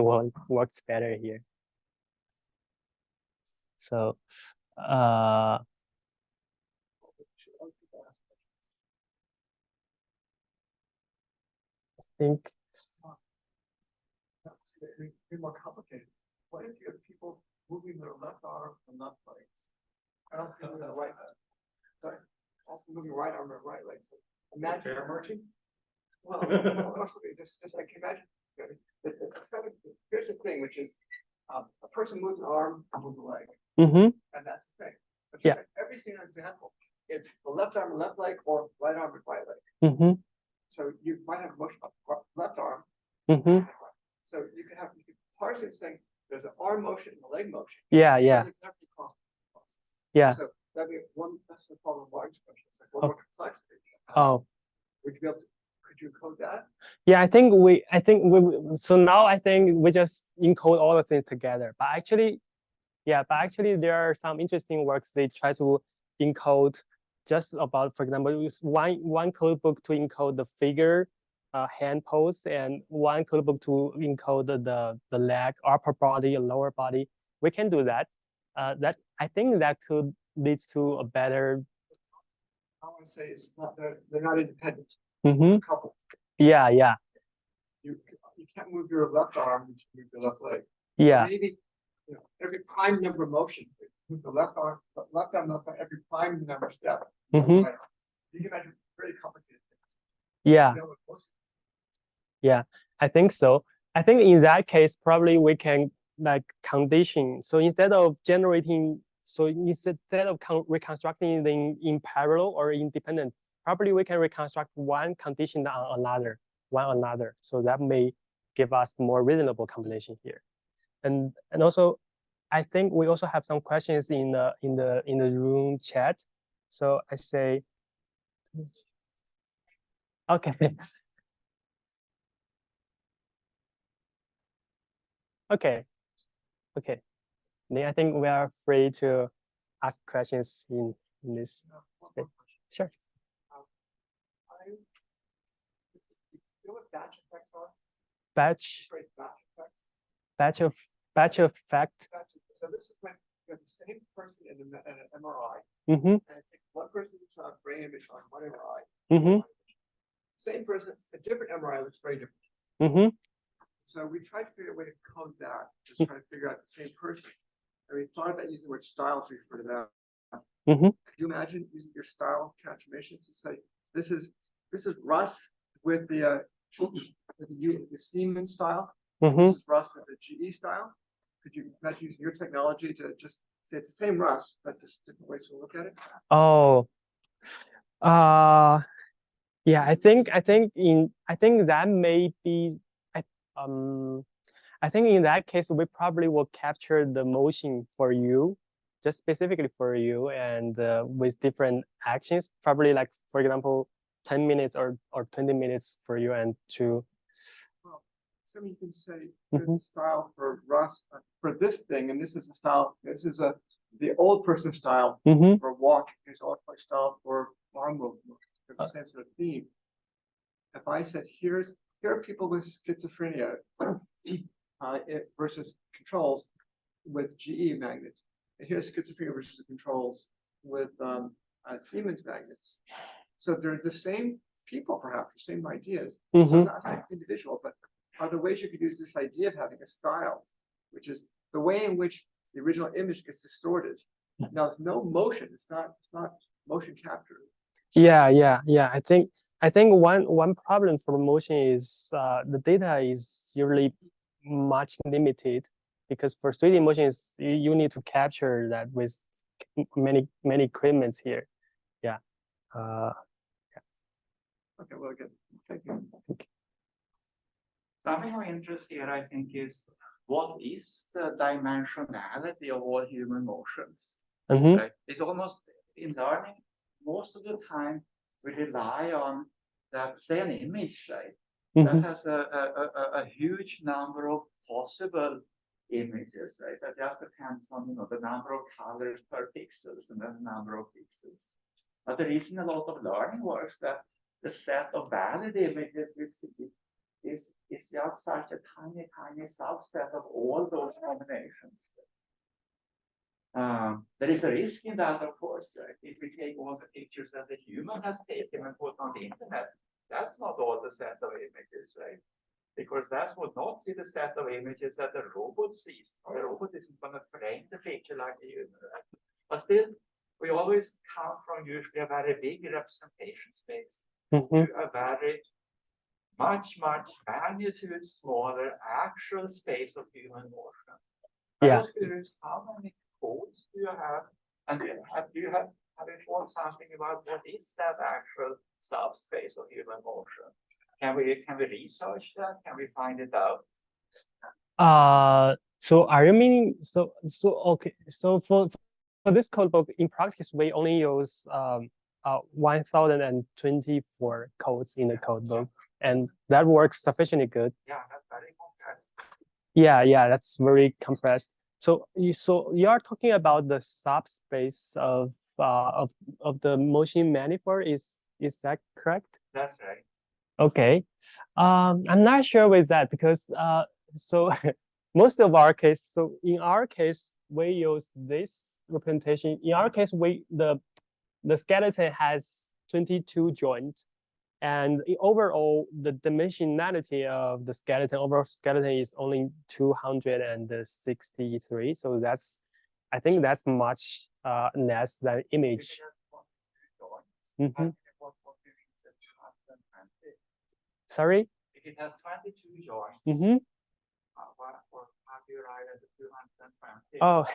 works better here. So I think be more complicated. What if you have people moving their left arm and left leg? I don't think the right. Sorry, also moving right arm and right leg. So imagine you're merging. Well, just like imagine. Here's the thing, which is a person moves an arm, moves a leg, and that's the thing. But every single example, it's the left arm and left leg, or right arm and right leg. So you might have motion of left arm. So you can parse it saying there's an arm motion and a leg motion. Yeah. So that'd be one. That's the problem of our expression. It's like one more complexity. Would you be able to? Could you code that? Yeah, I think we. So now I think we just encode all the things together. But actually, Yeah, but actually there are some interesting works. They try to encode just about, for example, use one code book to encode the figure, hand pose, and one code book to encode the leg, upper body, lower body. We can do that. That I think that could lead to a better. I want to say it's not they're not independent. Mm-hmm. Couple. Yeah, yeah. You can't move your left arm to move your left leg. Yeah. Maybe every prime number motion, move the left arm, every prime number step. Mm-hmm. Right. You can imagine very complicated things. Yeah. Yeah, I think so. I think in that case, probably we can like condition. So instead of reconstructing them in parallel or independent, probably we can reconstruct one condition on another. So that may give us more reasonable combination here. And also, I think we also have some questions in the room chat. So I say, okay. Okay. Then I think we are free to ask questions in this space. Sure. You know what batch effects are? Batch effect. So this is when you have the same person in an MRI, Mm-hmm. and I think one person's brain image on one MRI. Mm-hmm. Same person, a different MRI looks very different. Mm-hmm. So we tried to figure out a way to code that, just try to figure out the same person. And we thought about using the word style to refer to that. Mm-hmm. Could you imagine using your style transformations to say, this is Russ with the Siemens style. Mm-hmm. This is Russ with the GE style. Could you imagine using your technology to just say it's the same Russ, but just different ways to look at it? Oh, yeah. I think that may be. I think in that case we probably will capture the motion for you, just specifically for you, and with different actions. Probably like, for example, 10 minutes or 20 minutes for you and to. Well, so you can say there's a style for Russ for this thing, and this is a style. This is the old person style for walk. There's also a style for arm movement. The same sort of theme. If I said here are people with schizophrenia versus controls with GE magnets, and here's schizophrenia versus controls with Siemens magnets. So they're the same people, perhaps the same ideas. So not individual, but are the ways you could use this idea of having a style, which is the way in which the original image gets distorted. Now it's no motion. It's not motion capture. Yeah. I think one problem for motion is the data is usually much limited, because for 3D motion you need to capture that with many equipments here. Yeah. Okay. Well, good. Thank you. Something of interest here, I think, is what is the dimensionality of all human motions? Right? It's almost in learning, most of the time we rely on that, say, an image, right? That has a huge number of possible images, right? That just depends on the number of colors per pixels and then the number of pixels. But the reason a lot of learning works that the set of valid images we see is just such a tiny subset of all those combinations. There is a risk in that, of course, right? If we take all the pictures that the human has taken and put on the internet, that's not all the set of images, right? Because that would not be the set of images that the robot sees. The robot isn't going to frame the picture like the human, right? But still, we always come from usually a very big representation space to a very much magnitude smaller actual space of human motion. I was curious, how many codes do you have? And have you thought something about what is that actual subspace of human motion? Can we research that? Can we find it out? So are you meaning okay? So for this codebook, in practice, we only use 1024 codes in the codebook, and that works sufficiently good. Yeah, that's very compressed. Yeah, that's very compressed. So you are talking about the subspace of the motion manifold. Is that correct? That's right. Okay. I'm not sure with that because so most of our case, so in our case, we use this representation. In our case, the skeleton has 22 joints, and overall the dimensionality of the overall skeleton is only 263. So I think that's much less than image. Mm-hmm. Sorry? If it has 22 joints, Mm-hmm. How do you arrive at the 220? Oh,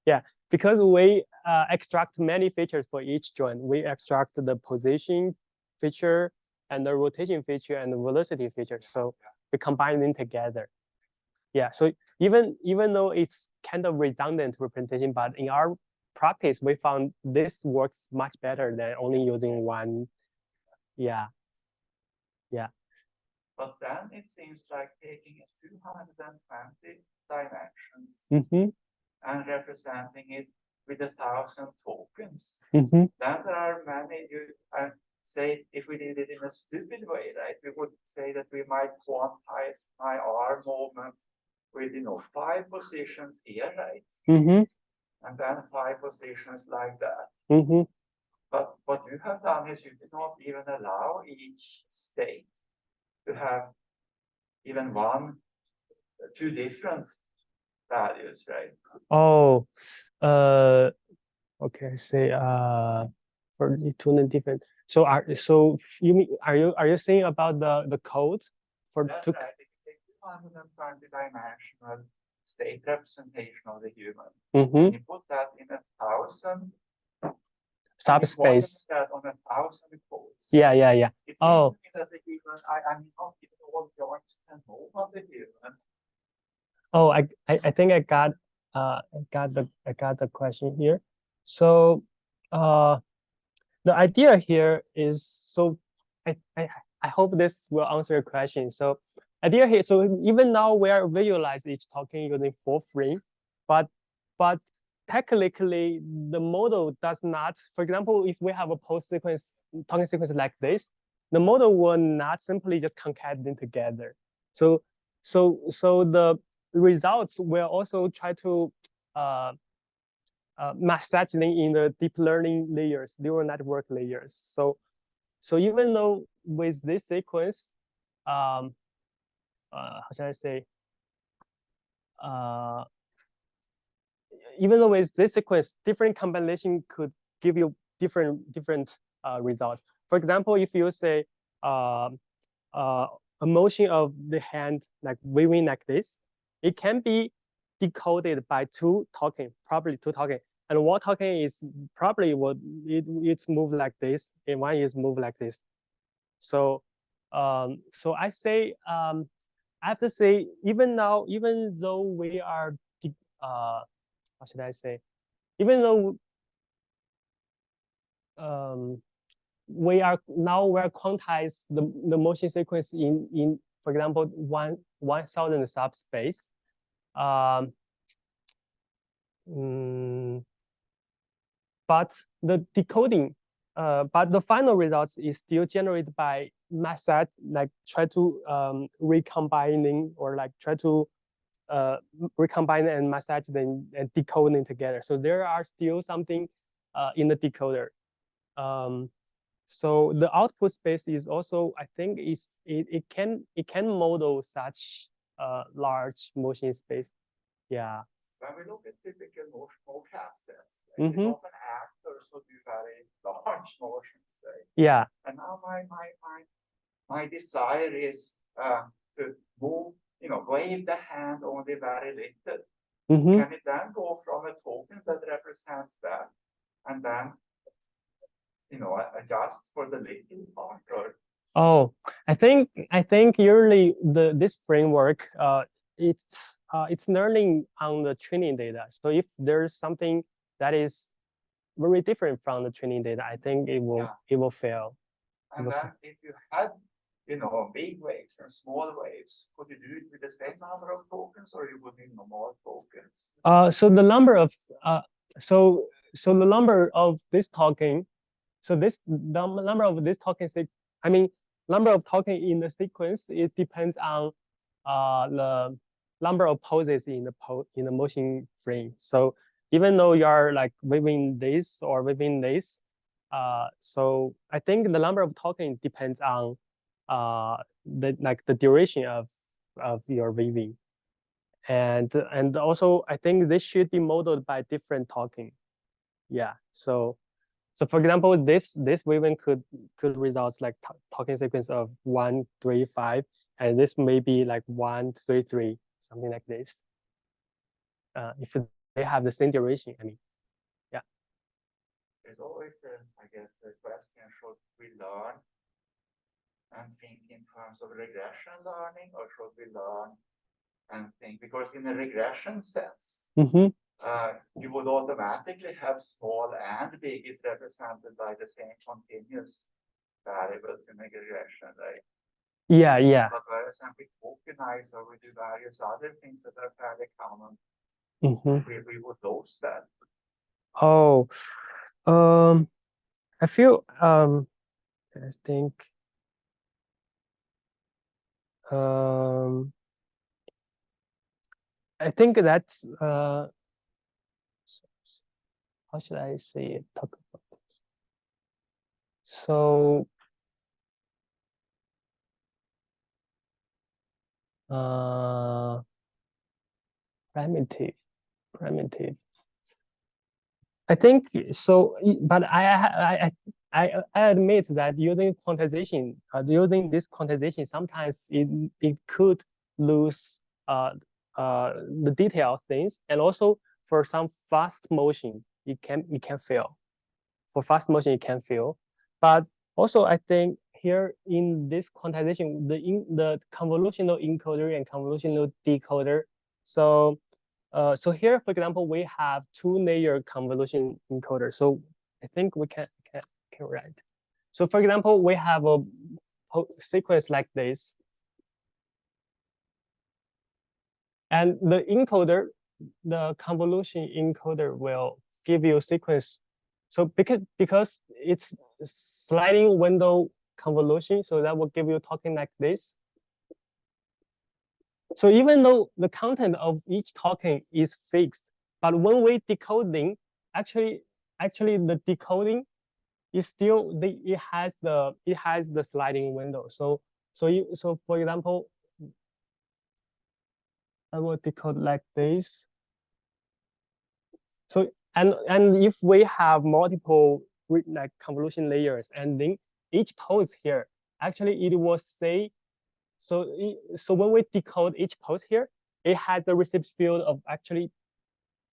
yeah, because we extract many features for each joint. We extract the position feature and the rotation feature and the velocity feature. So we combine them together. Yeah, so even though it's kind of redundant representation, but in our practice, we found this works much better than only using one. Yeah. Yeah. But then it seems like taking 220 dimensions Mm-hmm. and representing it with 1,000 tokens. Mm-hmm. Then there are many, say, if we did it in a stupid way, right, we would say that we might quantize my arm movement with, 5 positions here, right? Mm-hmm. And then 5 positions like that. Mm-hmm. But what you have done is you did not even allow each state to have even two different values, right? Oh, okay. Say for the two different. So you mean are you saying about the code for That's right. If you take 220 dimensional state representation of the human, Mm-hmm. you put that in 1,000 subspace. That on 1,000 codes. Yeah. It seems Oh. to me that the human, I mean, not even all joints can move on the human. Oh, I think I got the question here. So the idea here is, so I hope this will answer your question. So idea here, so even now we are visualize each token using full frame, but technically the model does not, for example, if we have a token sequence like this, the model will not simply just concat them together. So the results will also try to massage them in the deep learning layers, neural network layers. So even though with this sequence, how should I say? Even though with this sequence, different combination could give you different results. For example, if you say a motion of the hand like waving like this, it can be decoded by probably two tokens. And one token is probably it's moved like this, and one is moved like this. So I say I have to say, even though we are how should I say, even though we're quantize the motion sequence in for example 1,000 subspace. But the decoding, but the final results is still generated by massage, like try to recombining or like try to recombine and massage them and decoding together. So there are still something in the decoder. So the output space is also, I think, it can model such large motion space. Yeah. When we look at typical motion sets, it's often actors who do very large motions, right? Yeah. And now my desire is to move, wave the hand only very little. Can it then go from a token that represents that and then adjust for the little part? Or oh, I think usually this framework it's learning on the training data. So if there's something that is very different from the training data, I think it will fail. And then if you had you know, big waves and small waves, could you do it with the same number of tokens, or you would need more tokens? So the number of so the number of this token, so the number of this token, I mean, number of token in the sequence, it depends on the number of poses in the motion frame. So even though you are like within this or within this, so I think the number of token depends on the duration of your weaving. And also I think this should be modeled by different token. Yeah. So for example, this weaving could result like token sequence of 1, 3, 5, and this may be like 1, 3, 3, something like this. If they have the same duration, I mean, yeah. There's always, I guess, the question: should we learn and think in terms of regression learning, or should we learn and think, because in a regression sense, you would automatically have small and big is represented by the same continuous variables in a regression, right? Yeah. But whereas we tokenize or we do various other things that are fairly common, we would lose that. Oh, I feel I think I think that's how should I say it? Talk about this. So primitive. I think so, but I admit that using quantization, using this quantization, sometimes it could lose the detailed things, and also for some fast motion, it can fail. For fast motion, it can fail, but also I think here in this quantization, the convolutional encoder and convolutional decoder. So here, for example, we have 2-layer convolution encoder. So I think we can write. So for example, we have a sequence like this, and the encoder, the convolution encoder will give you a sequence. So because it's sliding window convolution, so that will give you a token like this. So even though the content of each token is fixed, but when we decoding, actually the decoding is still it has the sliding window. So for example, I will decode like this. So and if we have multiple like convolution layers, and then each pose here, actually it will say. So when we decode each pose here, it has the receipt field of actually,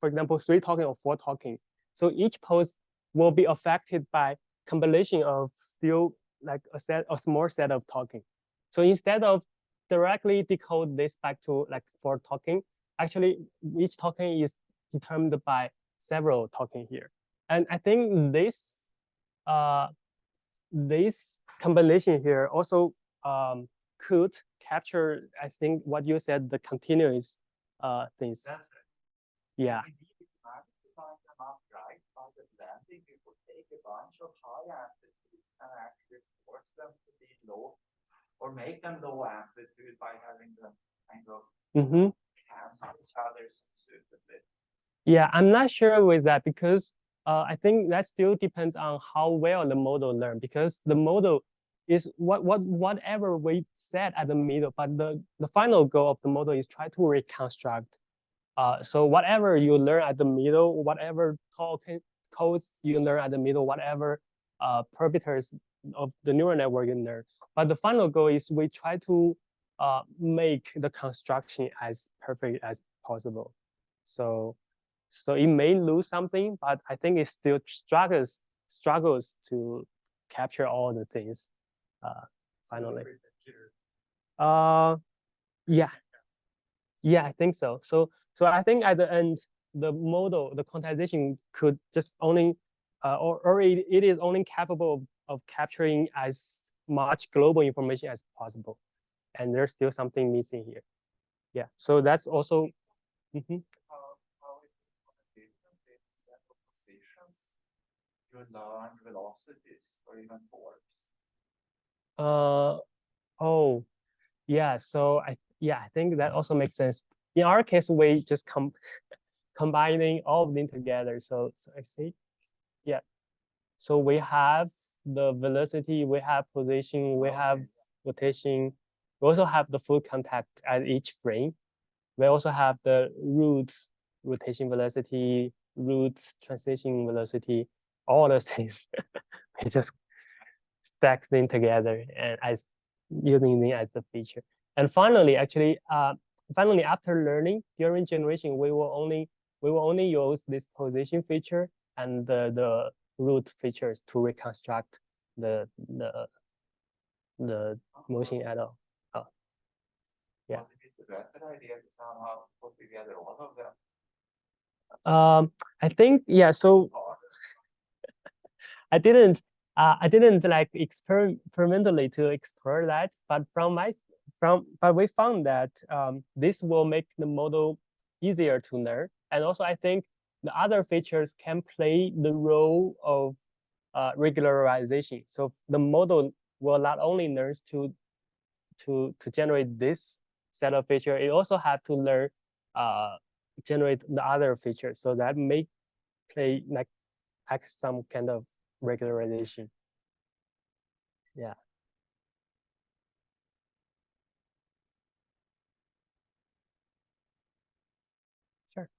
for example, 3 token or 4 token. So each pose will be affected by combination of still like a small set of token. So instead of directly decode this back to like 4 token, actually each token is determined by several token here. And I think this combination here also could capture, I think, what you said, the continuous things. That's right. Yeah. We need to find them out right by the blending. We would take a bunch of high amplitude and actually force them to be low, or make them low amplitude by having them kind of cancel each other suitably. Yeah, I'm not sure with that, because I think that still depends on how well the model learn, because the model is whatever we set at the middle, but the final goal of the model is try to reconstruct. So whatever you learn at the middle, whatever codes you learn at the middle, whatever parameters of the neural network you learn, but the final goal is we try to make the construction as perfect as possible. So it may lose something, but I think it still struggles to capture all the things finally. Yeah, I think so. So I think at the end, the model, the quantization could just only, or it is only capable of capturing as much global information as possible. And there's still something missing here. Yeah, so that's also. How different is that for positions you learn velocities or even force? Oh, yeah. So I think that also makes sense. In our case, we just combining all of them together. So I see. Yeah. So we have the velocity, we have position, we have rotation. We also have the full contact at each frame. We also have the root rotation velocity, root transition velocity, all those things. We just stack them together and as using them as the feature. And finally, actually, after learning during generation, we will only use this position feature and the root features to reconstruct the motion at all. Yeah. Well, it is a better idea to somehow put together all of them. I think, yeah, so I didn't like experimentally to explore that, but but we found that this will make the model easier to learn. And also I think the other features can play the role of regularization. So the model will not only learn to generate this set of feature, it also have to learn generate the other features. So that may play like some kind of regularization. Yeah. Sure.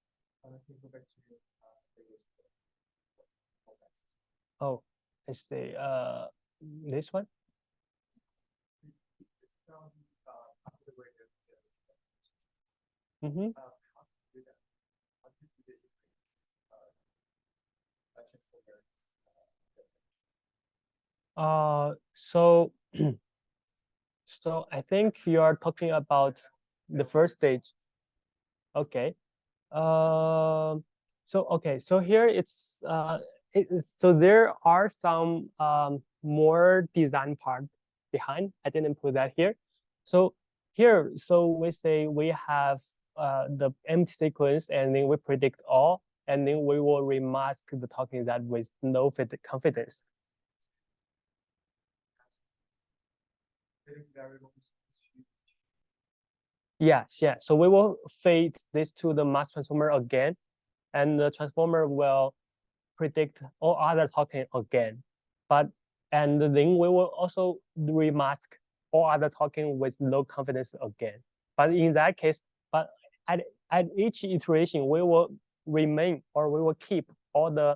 Can you go back to your previous Oh, let's see. This one. Mm-hmm. So so I think you are talking about the first stage. Okay. So here it's so there are some more design part behind. I didn't put that here. So here, so we say we have the empty sequence, and then we predict all, and then we will remask the token that with no confidence. Yeah. So we will feed this to the mask transformer again, and the transformer will predict all other token again. And then we will also remask all other token with low confidence again. But in that case, but at each iteration, we will remain or we will keep all the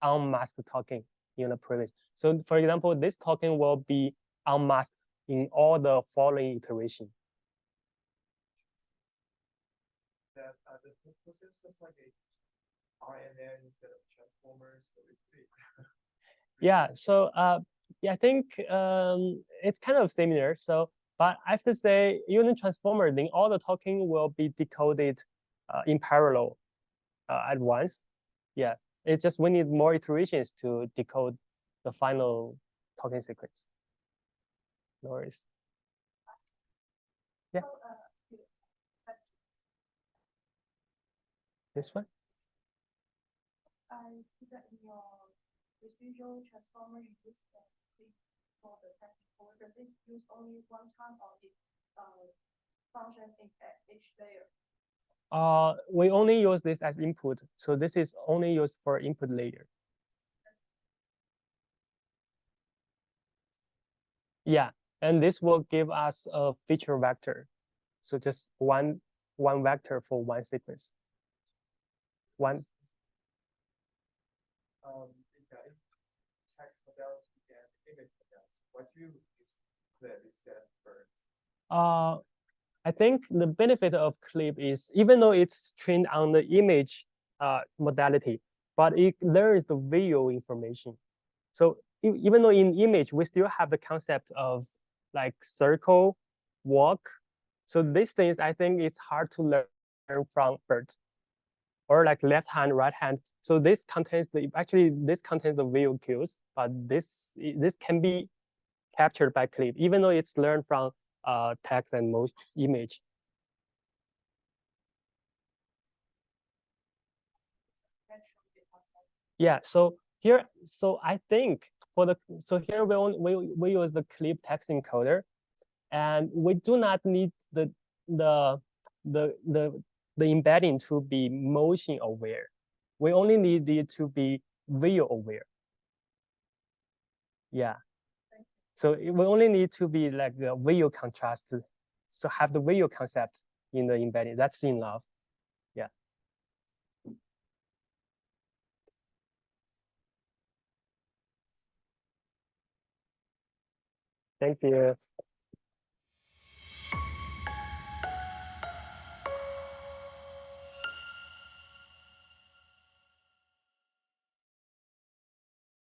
unmasked token in the previous. So for example, this token will be unmasked in all the following iteration. That the process is like a RNN instead of transformers, so it's big. Yeah, so yeah, I think it's kind of similar. So, but I have to say, using transformer, then all the token will be decoded in parallel at once. Yeah, it's just we need more iterations to decode the final token sequence. No worries. Yeah. This one? I see that in your residual transformer, you use the clip for the technical. Does it use only one time, or it function in at each layer? We only use this as input, so this is only used for input layer. Yeah, and this will give us a feature vector, so just one vector for one sequence. One. Text modality and image modality. What do you use that instead of birds? I think the benefit of clip is even though it's trained on the image modality, but it learns the visual information. So even though in image, we still have the concept of like circle, walk. So these things, I think it's hard to learn from birds or like left hand, right hand. So this contains the visual cues, but this can be captured by clip, even though it's learned from text and most image. Yeah, so here, so I think for the, so here we use the clip text encoder, and we do not need the embedding to be motion aware. We only need it to be visual aware. Yeah. So we only need to be like the visual contrast, so have the visual concept in the embedding. That's enough. Yeah. Thank you.